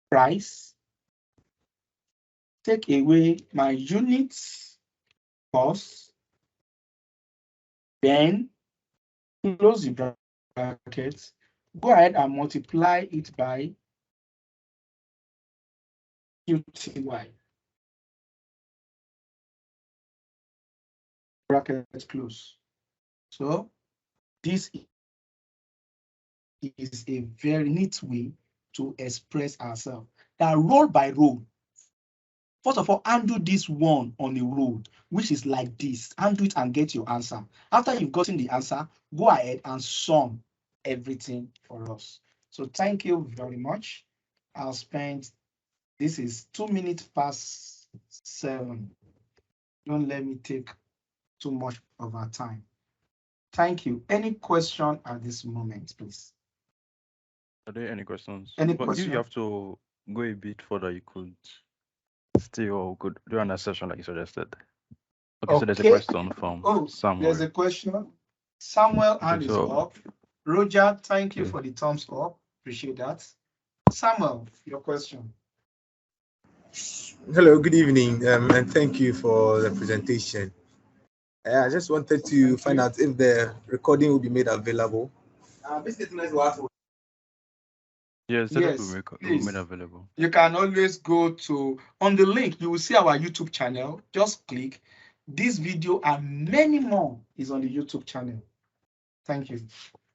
price, take away my unit cost, then close the brackets, go ahead and multiply it by QTY. Bracket close. So this is a very neat way to express ourselves. That role by role. First of all, undo this one on a road, which is like this. Undo it and get your answer. After you've gotten the answer, go ahead and sum everything for us. So thank you very much. I'll spend, this is 2 minutes past 7. Don't let me take too much of our time. Thank you. Any question at this moment, please? Are there any questions? Any But question? if you have to go a bit further, you could still could do another session like you suggested. Okay, so there's a Okay. question from Samuel. There's a question. Samuel hand is so- up. Roger, thank you Okay. for the thumbs up. Appreciate that. Samuel, your question. Hello, good evening, and thank you for the presentation. I just wanted to find out if the recording will be made available. Yes, that Yes, will be please. made available. You can always go to, on the link, you will see our YouTube channel. Just click. This video and many more is on the YouTube channel. Thank you.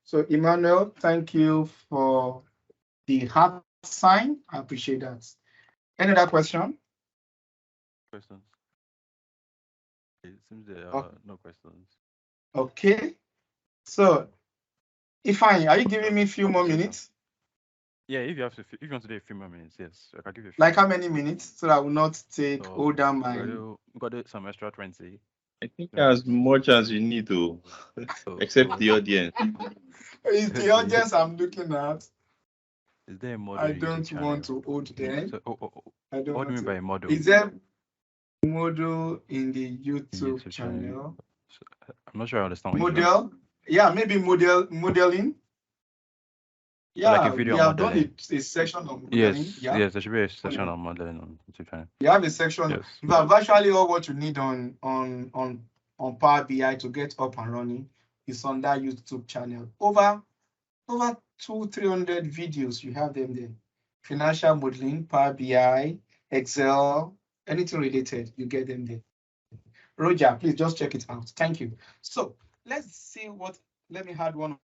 So Emmanuel, thank you for the heart sign. I appreciate that. Any other question? Questions? It seems there are Okay. no questions. Okay. So, Ifeanyi, are you giving me a few more minutes? Yeah, if you have to, if you want to do a few more minutes, yes, I can give you a few. Like how many minutes? So that I will not take So, all down my. we got some extra 20. I think as much as you need to, except the audience. It's the audience I'm looking at. Is there a model? I don't want to hold them. So, I don't what do you mean want by to. a model? Is there a model in the YouTube channel? So, I'm not sure I understand what you mean. Model? Yeah, maybe modeling. Yeah, like a video we on have done modeling. a section on modeling. Yes, there should be a section on modeling on YouTube channel. You have a section. Yes. You have virtually all what you need on Power BI to get up and running is on that YouTube channel. Over 200-300 videos, you have them there. Financial modeling, Power BI, Excel, anything related, you get them there. Roger, please just check it out. Thank you. So let's see what, let me add one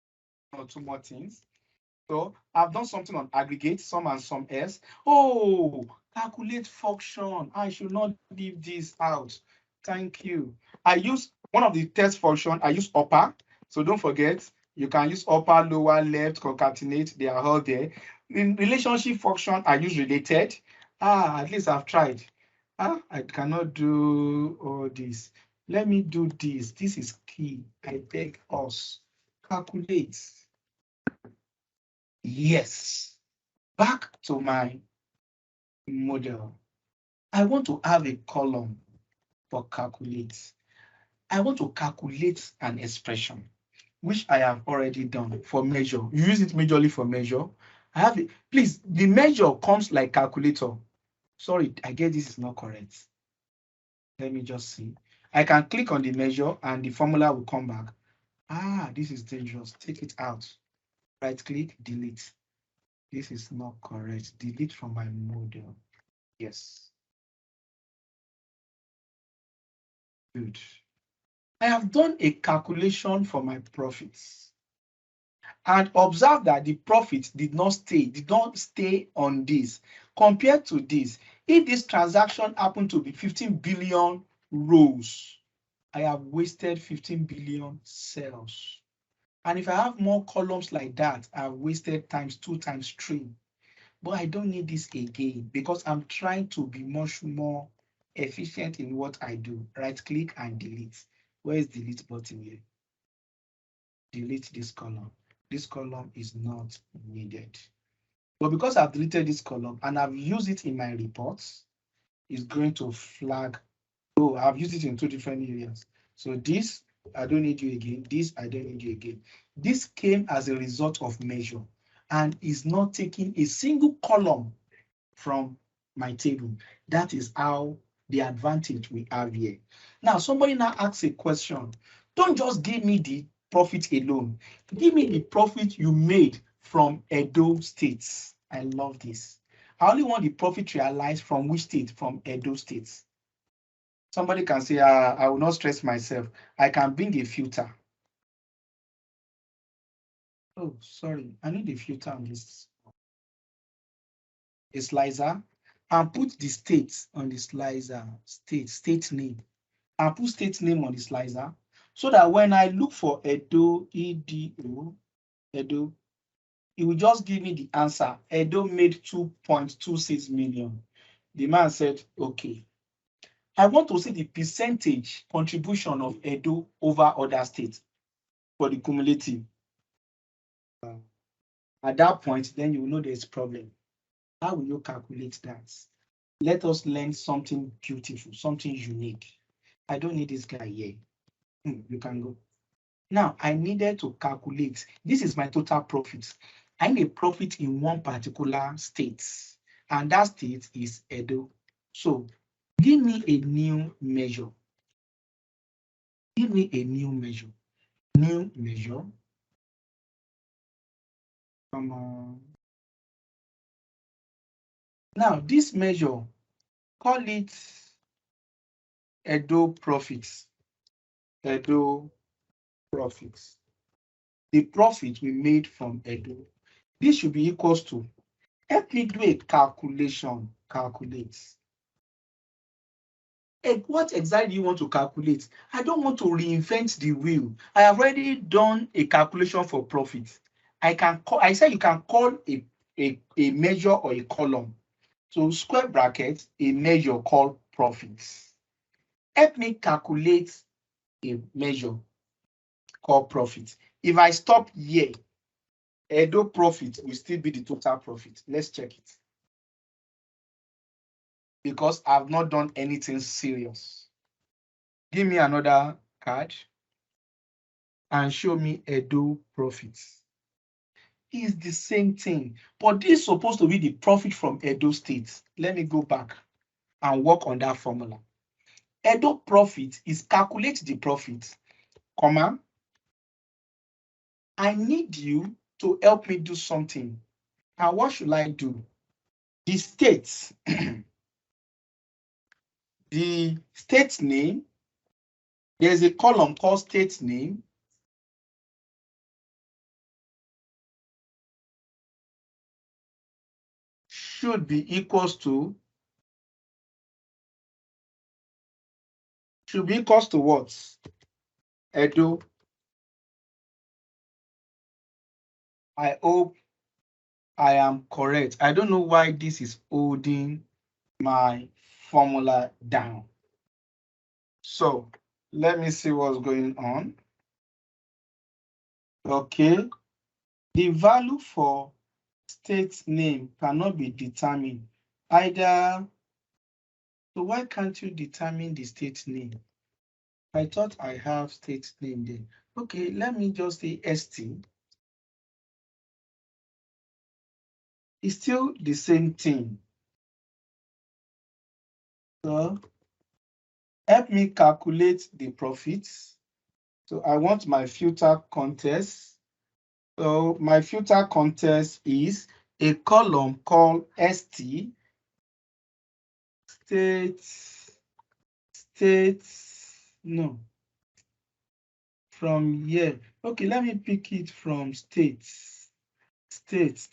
or two more things. So I've done something on aggregate, sum and sum else. Oh, calculate function. I should not leave this out. Thank you. I use one of the test function. I use upper. So don't forget, you can use upper, lower, left, concatenate. They are all there. In relationship function, I use related. At least I've tried. I cannot do all this. Let me do this. This is key. I beg us. Calculate. Yes. Back to my model. I want to have a column for calculate. I want to calculate an expression, which I have already done for measure. You use it majorly for measure. I have it. Please, the measure comes like calculator. Sorry, I guess this is not correct. Let me just see. I can click on the measure and the formula will come back. This is dangerous. Take it out. Right click, delete. This is not correct. Delete from my model. Yes. Good. I have done a calculation for my profits. And observe that the profit did not stay on this. Compared to this, if this transaction happened to be 15 billion rows, I have wasted 15 billion cells. And if I have more columns like that, I've wasted times 2 times 3. But I don't need this again because I'm trying to be much more efficient in what I do. Right click and delete. Where is the delete button here? Delete this column. This column is not needed. But because I've deleted this column and I've used it in my reports, it's going to flag. Oh, I've used it in 2 different areas. So this, I don't need you again. This, I don't need you again. This came as a result of measure and is not taking a single column from my table. That is how the advantage we have here. Now, somebody now asks a question. Don't just give me the profit alone. Give me the profit you made from Edo States. I love this. I only want the profit realized from which state? From Edo State. Somebody can say, I will not stress myself. I can bring a filter. Oh, sorry. I need a filter on this. A slicer. And put the state on the slicer. State name. And put state name on the slicer. So that when I look for Edo, EDO, Edo, it will just give me the answer. Edo made 2.26 million. The man said, okay. I want to see the percentage contribution of Edo over other states for the cumulative. At that point, then you will know there's a problem. How will you calculate that? Let us learn something beautiful, something unique. I don't need this guy here. You can go. Now, I needed to calculate. This is my total profit. I need a profit in one particular state, and that state is Edo. So, give me a new measure. Give me a new measure. New measure. Come on. Now, this measure, call it Edo profits. Edo profits. The profit we made from Edo. This should be equals to, help me do a calculation. Calculate. And what exactly do you want to calculate? I don't want to reinvent the wheel. I have already done a calculation for profit. I said you can call a measure or a column. So square bracket, a measure called profits. Help me calculate a measure called profit. If I stop here, Edo profit will still be the total profit. Let's check it. Because I've not done anything serious. Give me another card and show me Edo profits. It's the same thing, but this is supposed to be the profit from Edo State. Let me go back and work on that formula. Edo profit is calculate the profit, comma. I need you to help me do something. And what should I do? The state, the state name, there's a column called state name. Should be equals to what? Edo. I hope I am correct. I don't know why this is holding my formula down. So let me see what's going on. Okay. The value for state name cannot be determined either. So why can't you determine the state name? I thought I have state name there. Okay, let me just say ST. It's still the same thing. So help me calculate the profits. So I want my filter context. So my filter context is a column called ST, no, from here. Okay, let me pick it from states. States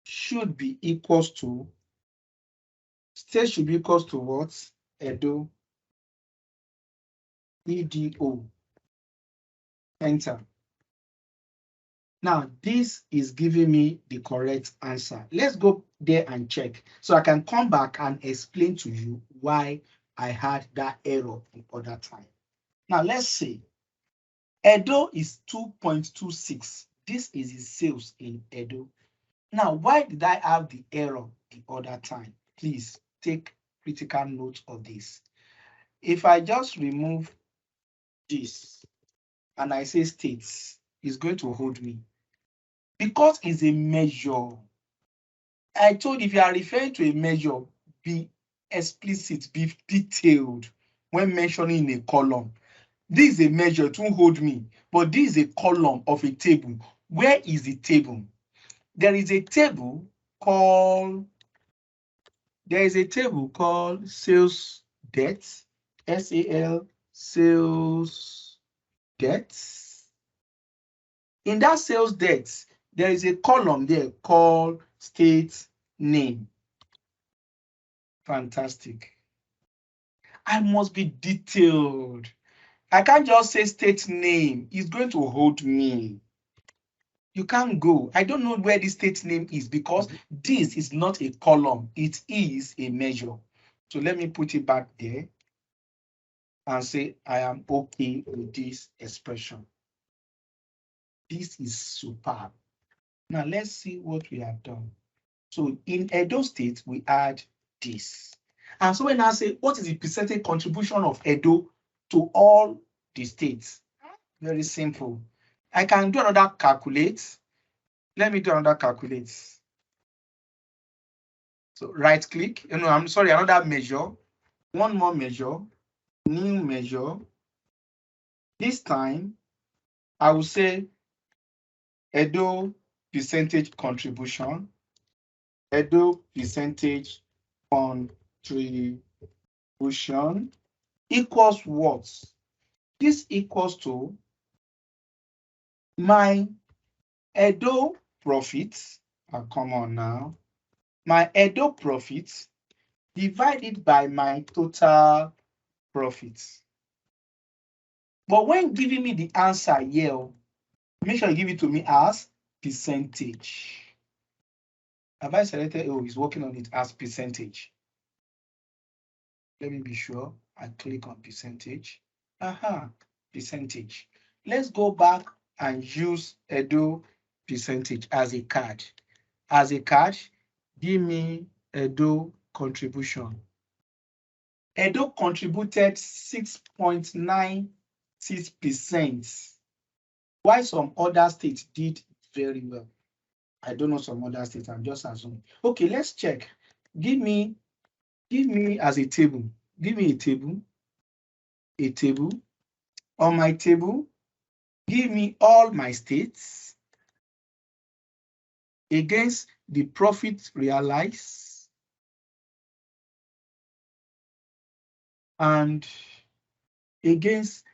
should be equals to, state should be equals to what? Edo, EDO, enter. Now, this is giving me the correct answer. Let's go there and check. So I can come back and explain to you why I had that error the other time. Now, let's see. Edo is 2.26. This is the sales in Edo. Now, why did I have the error the other time? Please take critical note of this. If I just remove this and I say states, it's going to hold me. Because it's a measure. I told you, if you are referring to a measure, be explicit, be detailed when mentioning a column. This is a measure, it won't hold me, but this is a column of a table. Where is the table? there is a table called sales debt, SAL, sales debts. In that sales debts, there is a column there called state name. Fantastic. I must be detailed. I can't just say state name. It's going to hold me. You can't go. I don't know where the state name is because this is not a column. It is a measure. So let me put it back there and say I am okay with this expression. This is superb. Now let's see what we have done. So in Edo State, we add this. And so when I say, what is the percentage contribution of Edo to all the states? Very simple. I can do another calculate. Let me do another calculate. So right click, another measure. One more measure, new measure. This time, I will say Edo percentage contribution. Edo percentage contribution equals what? This equals to my Edo profits. Come on now. My Edo profits divided by my total profits. But when giving me the answer here, make sure you give it to me as percentage. Have I selected? Oh, he's working on it as percentage. Let me be sure. I click on percentage. Percentage. Let's go back and use Edo percentage as a card. As a card, give me Edo contribution. Edo contributed 6.96%. While some other states did very well. I don't know some other states, I'm just assuming. Okay, let's check. Give me as a table. Give me a table. A table. On my table, give me all my states against the profit realized and against,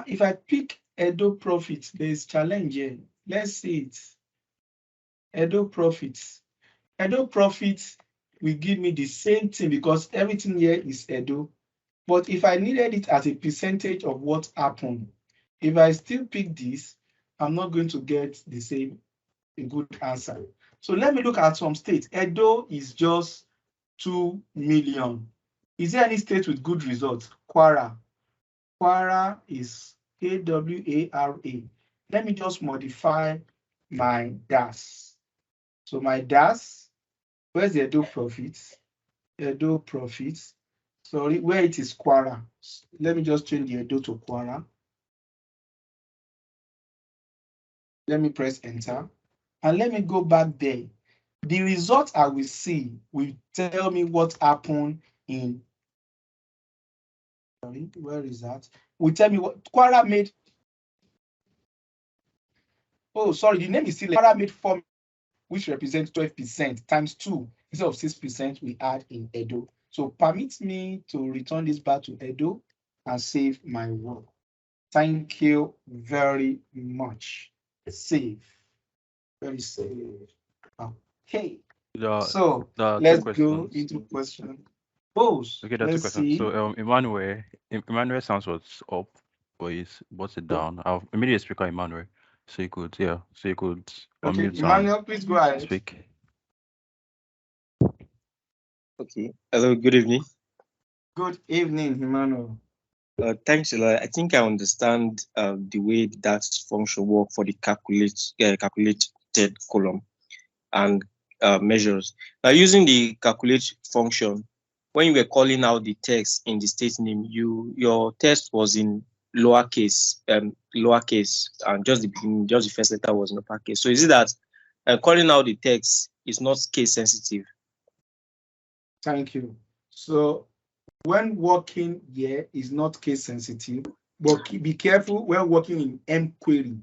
if I pick Edo profits, there's challenge here. Let's see it. Edo profits. Edo profits will give me the same thing because everything here is Edo. But if I needed it as a percentage of what happened, if I still pick this, I'm not going to get the same a good answer. So let me look at some states. Edo is just 2 million. Is there any state with good results? Kwara. Kwara is KWARA. Let me just modify my DAX. So my DAX, where's the Edo profits? Edo profits. Sorry, where it is Kwara. Let me just change the Edo to Kwara. Let me press enter. And let me go back there. The result I will see will tell me what happened in. Sorry, where is that? Will tell me what Kwara made. Oh, sorry, the name is still Kwara made 4, which represents 12% times 2. Instead of 6%, we add in Edo. So permit me to return this back to Edo and save my work. Thank you very much. Save. Very save. Okay. So let's go into question. Okay, there are 2 questions. So Emmanuel sounds what's up, but he's what's it down. I'll immediately speak on Emmanuel. So you could, okay, Emmanuel, please go ahead. Speak. Okay. Hello, good evening. Good evening, Emmanuel. Thanks a lot. I think I understand the way that function work for the calculated column and measures. Now, using the calculate function, when you were calling out the text in the state name, your text was in lowercase, and just the beginning, just the first letter was in uppercase. So is it that calling out the text is not case sensitive? Thank you. So when working here is not case sensitive, but be careful when working in M query.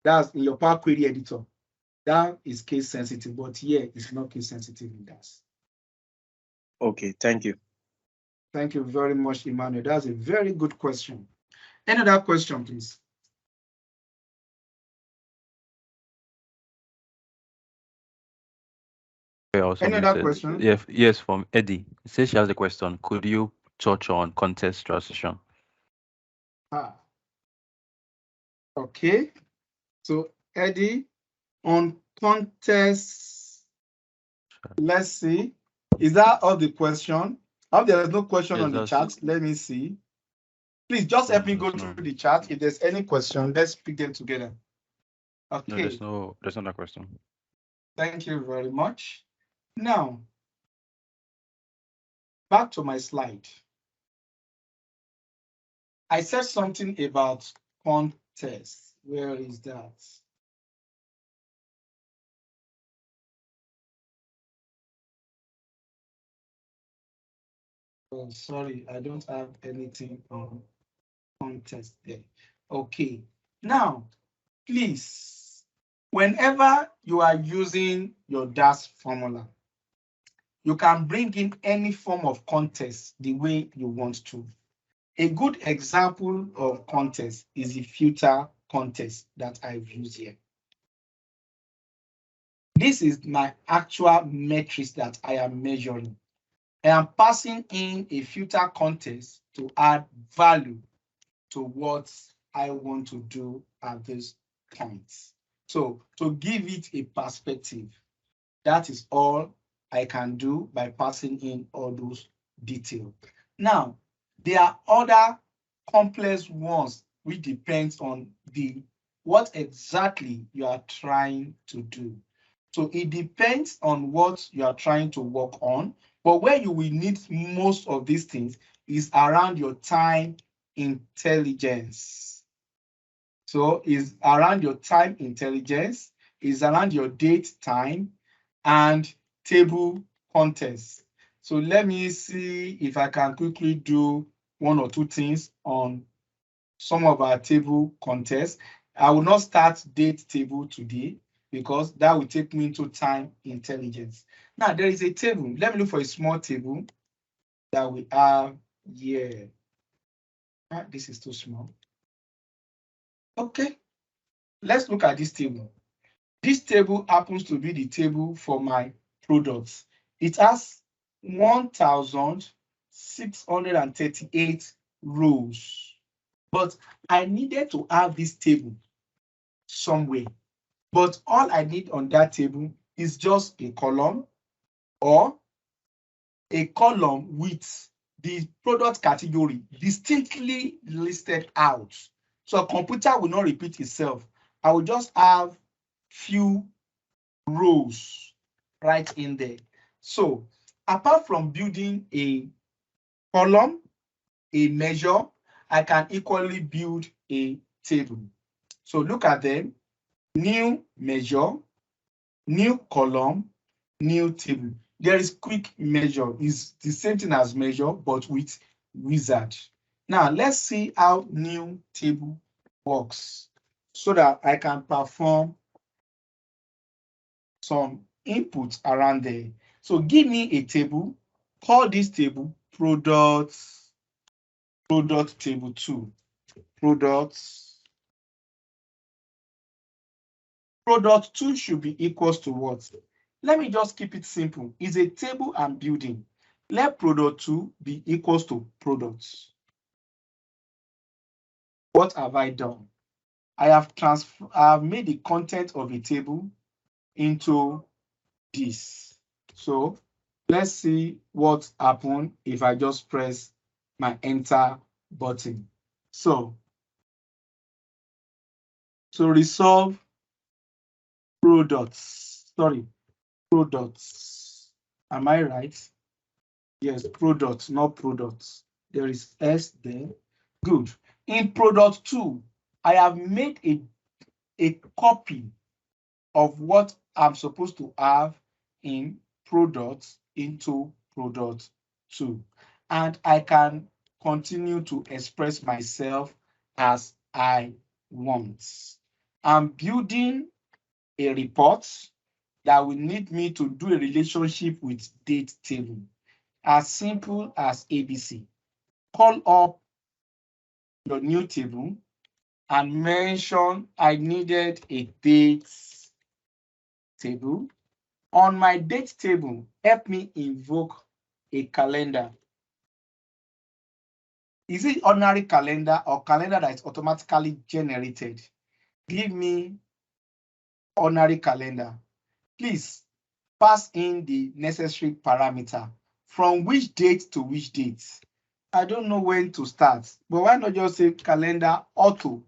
That's in your Power Query editor. That is case sensitive, but here it's not case sensitive in DAX. Okay, thank you. Thank you very much, Emmanuel. That's a very good question. Any other question, please? Any other question? Yes, from Eddie. It says she has a question. Could you touch on context transition? Okay. So, Eddie, on context, let's see. Is that all the question? If there is no question on the chat, let me see. Please just help me go through the chat. If there's any question, let's pick them together. Okay. No, there's not a question. Thank you very much. Now, back to my slide. I said something about context. Where is that? Oh, sorry, I don't have anything on context there. Okay. Now, please, whenever you are using your DAX formula, you can bring in any form of context the way you want to. A good example of context is the filter context that I've used here. This is my actual metrics that I am measuring. I am passing in a filter context to add value to what I want to do at this point. So to give it a perspective, that is all I can do by passing in all those details. Now, there are other complex ones which depends on what exactly you are trying to do. So it depends on what you are trying to work on, but where you will need most of these things is around your time intelligence. So it's around your time intelligence, is around your date time, and table contents. So let me see if I can quickly do one or two things on some of our table contents. I will not start date table today because that will take me into time intelligence. Now there is a table. Let me look for a small table that we have here. This is too small. Okay, let's look at this table. This table happens to be the table for my products. It has 1,638 rows, but I needed to have this table somewhere. But all I need on that table is just a column or a column with the product category distinctly listed out. So a computer will not repeat itself. I will just have few rows right in there. So apart from building a column, a measure, I can equally build a table. So look at them. New measure, new column, new table. There is quick measure. It's the same thing as measure, but with wizard. Now let's see how new table works so that I can perform some inputs around there. So give me a table, call this table product table 2. Product 2 should be equals to what? Let me just keep it simple. It's a table I'm building. Let product 2 be equals to products. What have I done? I have made the content of a table into this. So let's see what happens if I just press my enter button. So to resolve products, am I right? Yes, products, not products. There is S there. Good. In product 2, I have made a copy of what I'm supposed to have in products into product 2. And I can continue to express myself as I want. I'm building a report that will need me to do a relationship with date table. As simple as ABC. Call up your new table and mention I needed a date table. On my date table, help me invoke a calendar. Is it ordinary calendar or calendar that is automatically generated? Give me ordinary calendar. Please pass in the necessary parameter. From which date to which date? I don't know when to start, but why not just say calendar auto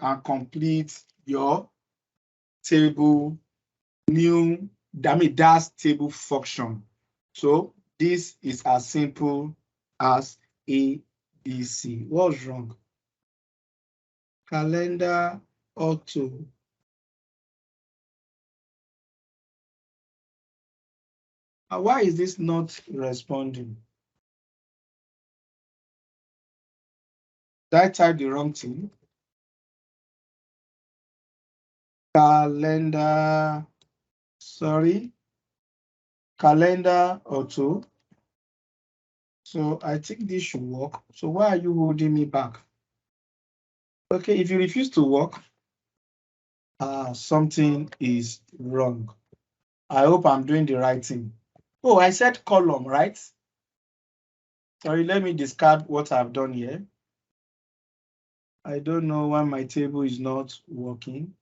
and complete your table new, that's table function. So this is as simple as ABC. What's wrong? Calendar auto. Why is this not responding? Did I type the wrong thing? Calendar, sorry, calendar auto. So I think this should work. So why are you holding me back? Okay, if you refuse to work, something is wrong. I hope I'm doing the right thing. Oh, I said column, right? Sorry, let me discard what I've done here. I don't know why my table is not working.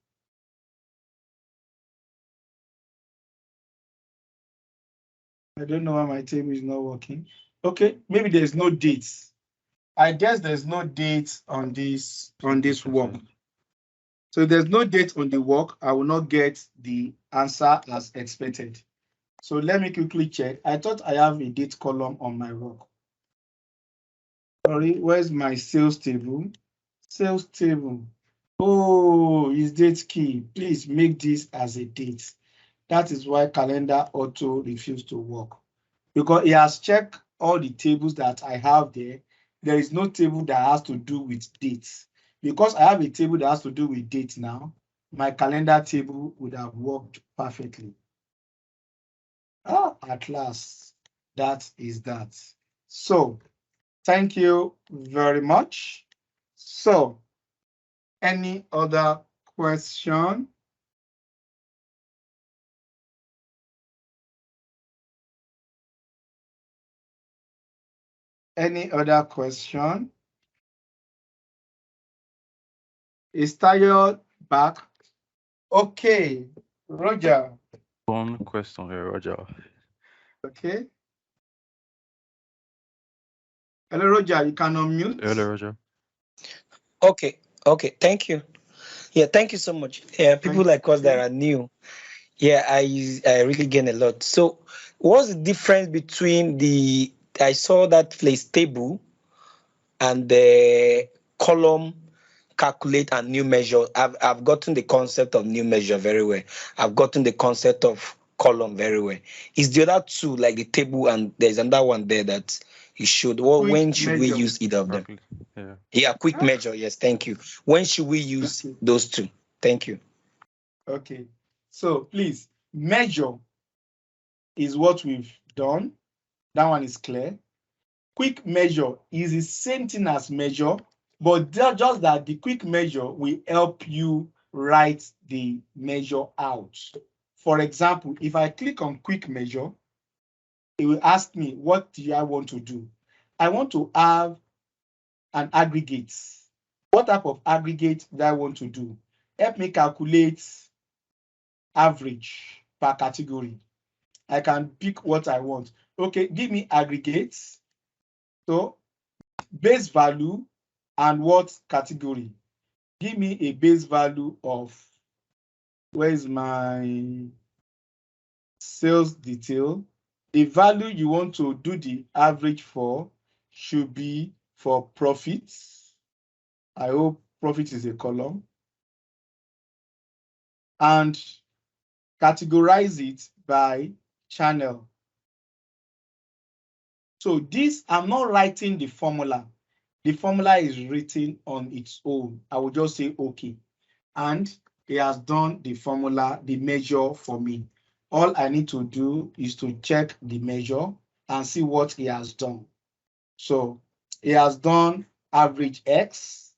I don't know why my table is not working. Okay, maybe there's no dates. I guess there's no date on this work. So if there's no date on the work, I will not get the answer as expected. So let me quickly check. I thought I have a date column on my work. Sorry, where's my sales table? Sales table. Oh, is date key. Please make this as a date. That is why calendar auto refused to work. Because it has checked all the tables that I have there. There is no table that has to do with dates. Because I have a table that has to do with dates now, my calendar table would have worked perfectly. At last, that is that. So, thank you very much. So, any other question? Any other question? Is Tayo back? Okay, Roger. One question here, Roger. Okay. Hello, Roger. You can unmute. Hello, Roger. Okay, thank you. Yeah, thank you so much. Yeah, people like us that are new. Yeah, I really gain a lot. So what's the difference between I saw that place table and the column calculate and new measure? I've gotten the concept of new measure very well. I've gotten the concept of column very well. Is the other two like the table and there's another one there that you should, when should we use either of them? Yeah, quick measure. Yes, thank you. When should we use those two? Thank you. Okay, so please, measure is what we've done. That one is clear. Quick measure is the same thing as measure, but just that the quick measure will help you write the measure out. For example, if I click on quick measure, it will ask me, what do I want to do? I want to have an aggregate. What type of aggregate do I want to do? Help me calculate average per category. I can pick what I want. Okay, give me aggregates. So base value and what category? Give me a base value of, where's my sales detail? The value you want to do the average for should be for profits. I hope profit is a column. And categorize it by channel. So this, I'm not writing the formula. The formula is written on its own. I will just say, okay. And he has done the formula, the measure for me. All I need to do is to check the measure and see what he has done. So he has done average X.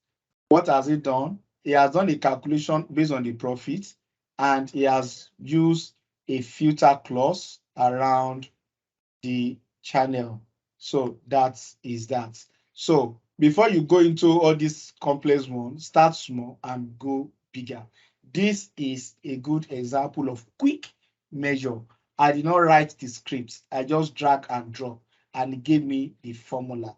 What has he done? He has done a calculation based on the profit, and he has used a filter clause around the channel. So that is that. So before you go into all these complex ones, start small and go bigger. This is a good example of quick measure. I did not write the script. I just drag and drop, and it gave me the formula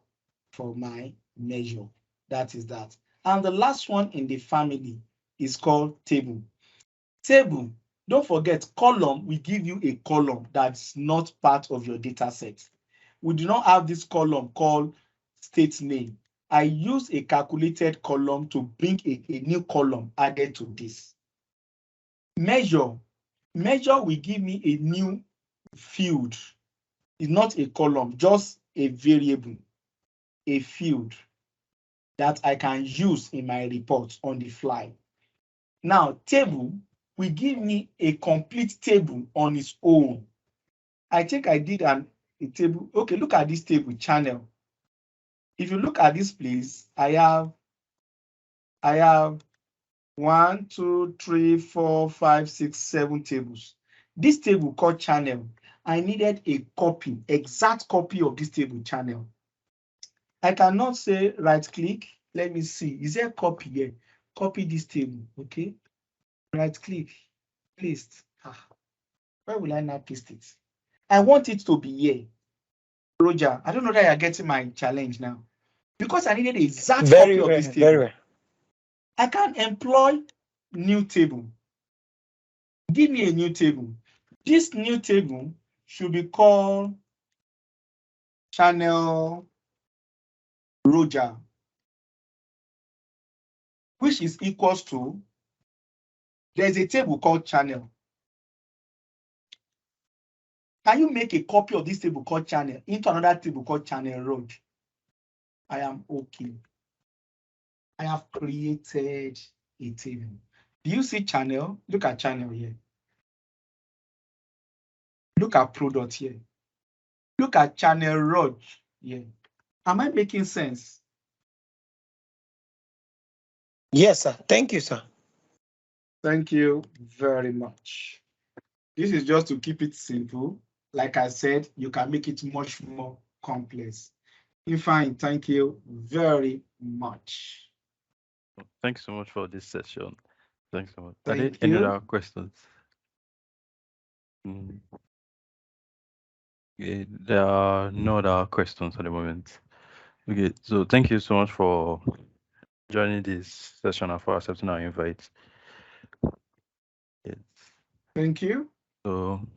for my measure. That is that. And the last one in the family is called table. Table, don't forget, column will give you a column that's not part of your data set. We do not have this column called state name. I use a calculated column to bring a new column added to this. Measure will give me a new field. It's not a column, just a variable, a field that I can use in my report on the fly. Now, table will give me a complete table on its own. I think I did a table. Okay, look at this table, channel. If you look at this place, I have 1, 2, 3, 4, 5, 6, 7 tables. This table called channel, I needed a copy, exact copy of this table channel. I cannot say right click. Let me see. Is there a copy here? Copy this table. Okay. Right click. Paste. Where will I now paste it? I want it to be here. Roger, I don't know that you're getting my challenge now. Because I needed the exact copy of this table. Very well. I can employ new table. Give me a new table. This new table should be called channel Roger, which is equals to, there's a table called channel. Can you make a copy of this table called channel into another table called channel road? I am okay. I have created a table. Do you see channel? Look at channel here. Look at product here. Look at channel road here. Am I making sense? Yes, sir. Thank you, sir. Thank you very much. This is just to keep it simple. Like I said, you can make it much more complex. Fine, thank you very much. Thanks so much for this session. Thanks so much. Thank Are there any you. other questions? Okay, there are no other questions at the moment. Okay, so thank you so much for joining this session and for accepting our invite. Yes. Thank you. So,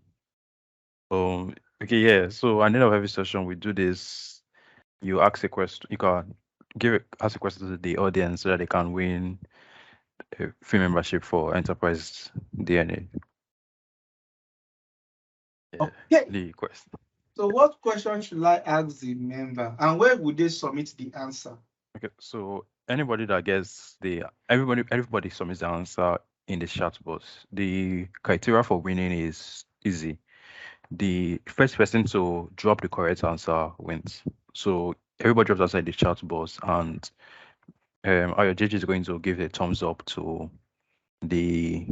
okay, yeah. So at the end of every session, we do this. You ask a question. You can ask a question to the audience so that they can win a free membership for Enterprise DNA. Yeah, Okay. the question. So what question should I ask the member, and where would they submit the answer? Okay, so anybody that gets everybody submits the answer in the chat box. The criteria for winning is easy. The first person to drop the correct answer wins. So everybody drops answer in the chat box, and AYODEJI is going to give a thumbs up to the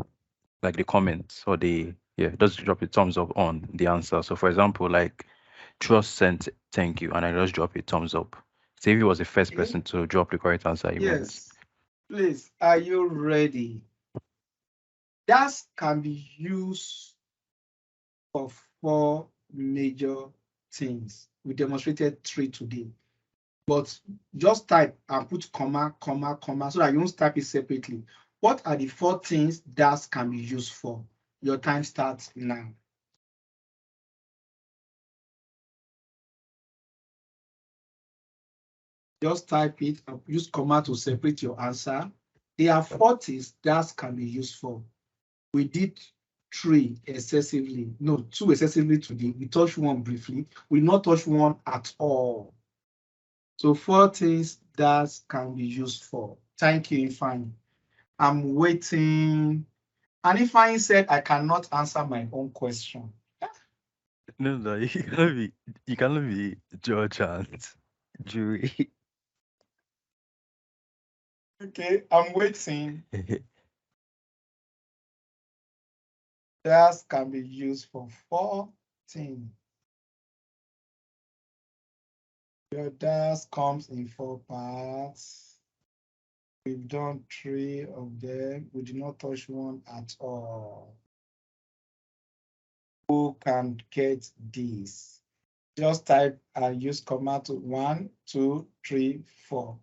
comments, or just drop a thumbs up on the answer. So for example, like Trust sent thank you, and I just drop a thumbs up. So if he was the first person to drop the correct answer, he wins. Please, are you ready? DAX can be used for 4 major things. We demonstrated 3 today. But just type and put comma, comma, comma, so that you don't type it separately. What are the 4 things DAX can be used for? Your time starts now. Just type it and use comma to separate your answer. There are 4 things DAX can be used for. We did 3 excessively. No, 2 excessively today. We touched 1 briefly. We not touch 1 at all. So 4 things DAX can be used for. Thank you, Ifeanyi. I'm waiting. And if I said I cannot answer my own question. No, you cannot be judge and jury. Okay, I'm waiting. DAX can be used for 4 things. Your DAX comes in 4 parts. We've done 3 of them. We did not touch one at all. Who can get this? Just type and use command to 1, 2, 3, 4.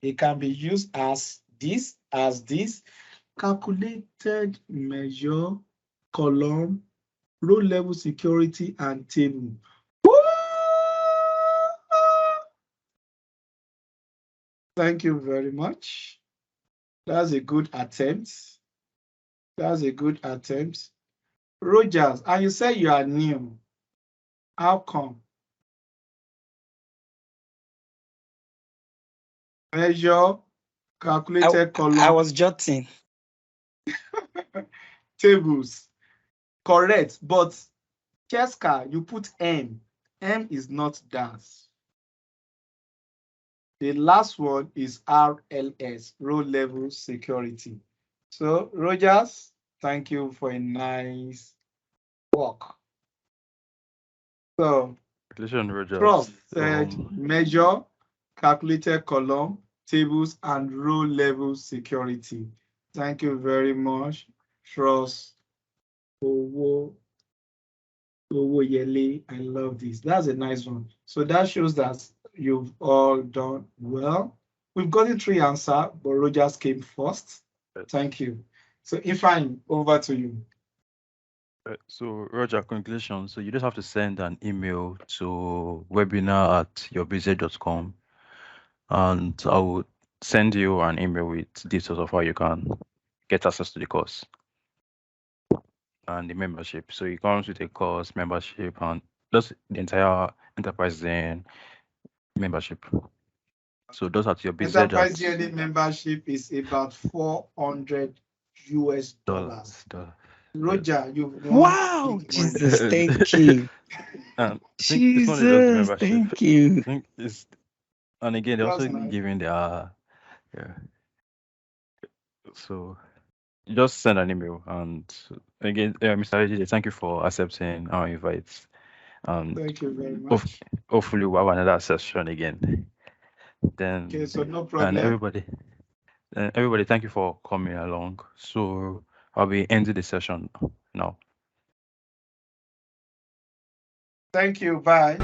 It can be used as this, calculated measure, column, row level security, and table. Thank you very much. That's a good attempt. That's a good attempt. Rogers, and you say you are new. How come? Measure, calculated column. I was jotting. Tables. Correct, but Cheska, you put M. M is not DAX. The last one is RLS, row level security. So, Rogers, thank you for a nice work. So, Prof said measure, calculated column, tables, and row level security. Thank you very much, Trust. Yele, I love this. That's a nice one. So that shows that you've all done well. We've gotten 3 answers, but Rogers came first. Thank you. So Ifeanyi, over to you. So Roger, congratulations. So you just have to send an email to webinar@yourbusy.com, and I will send you an email with details of how you can get access to the course and the membership. So it comes with a course, membership, and just the entire enterprise Zen membership. So those at your busy. Enterprise Zen membership is about $400 US. Roger, you've won. Wow, Jesus, thank you. Jesus, thank you. And again, they're also giving their, yeah. So just send an email, and again, Mr. AJ, thank you for accepting our invites. Thank you very much. Hopefully we'll have another session again. Then, okay, so no problem. And everybody, thank you for coming along. So I'll be ending the session now. Thank you. Bye.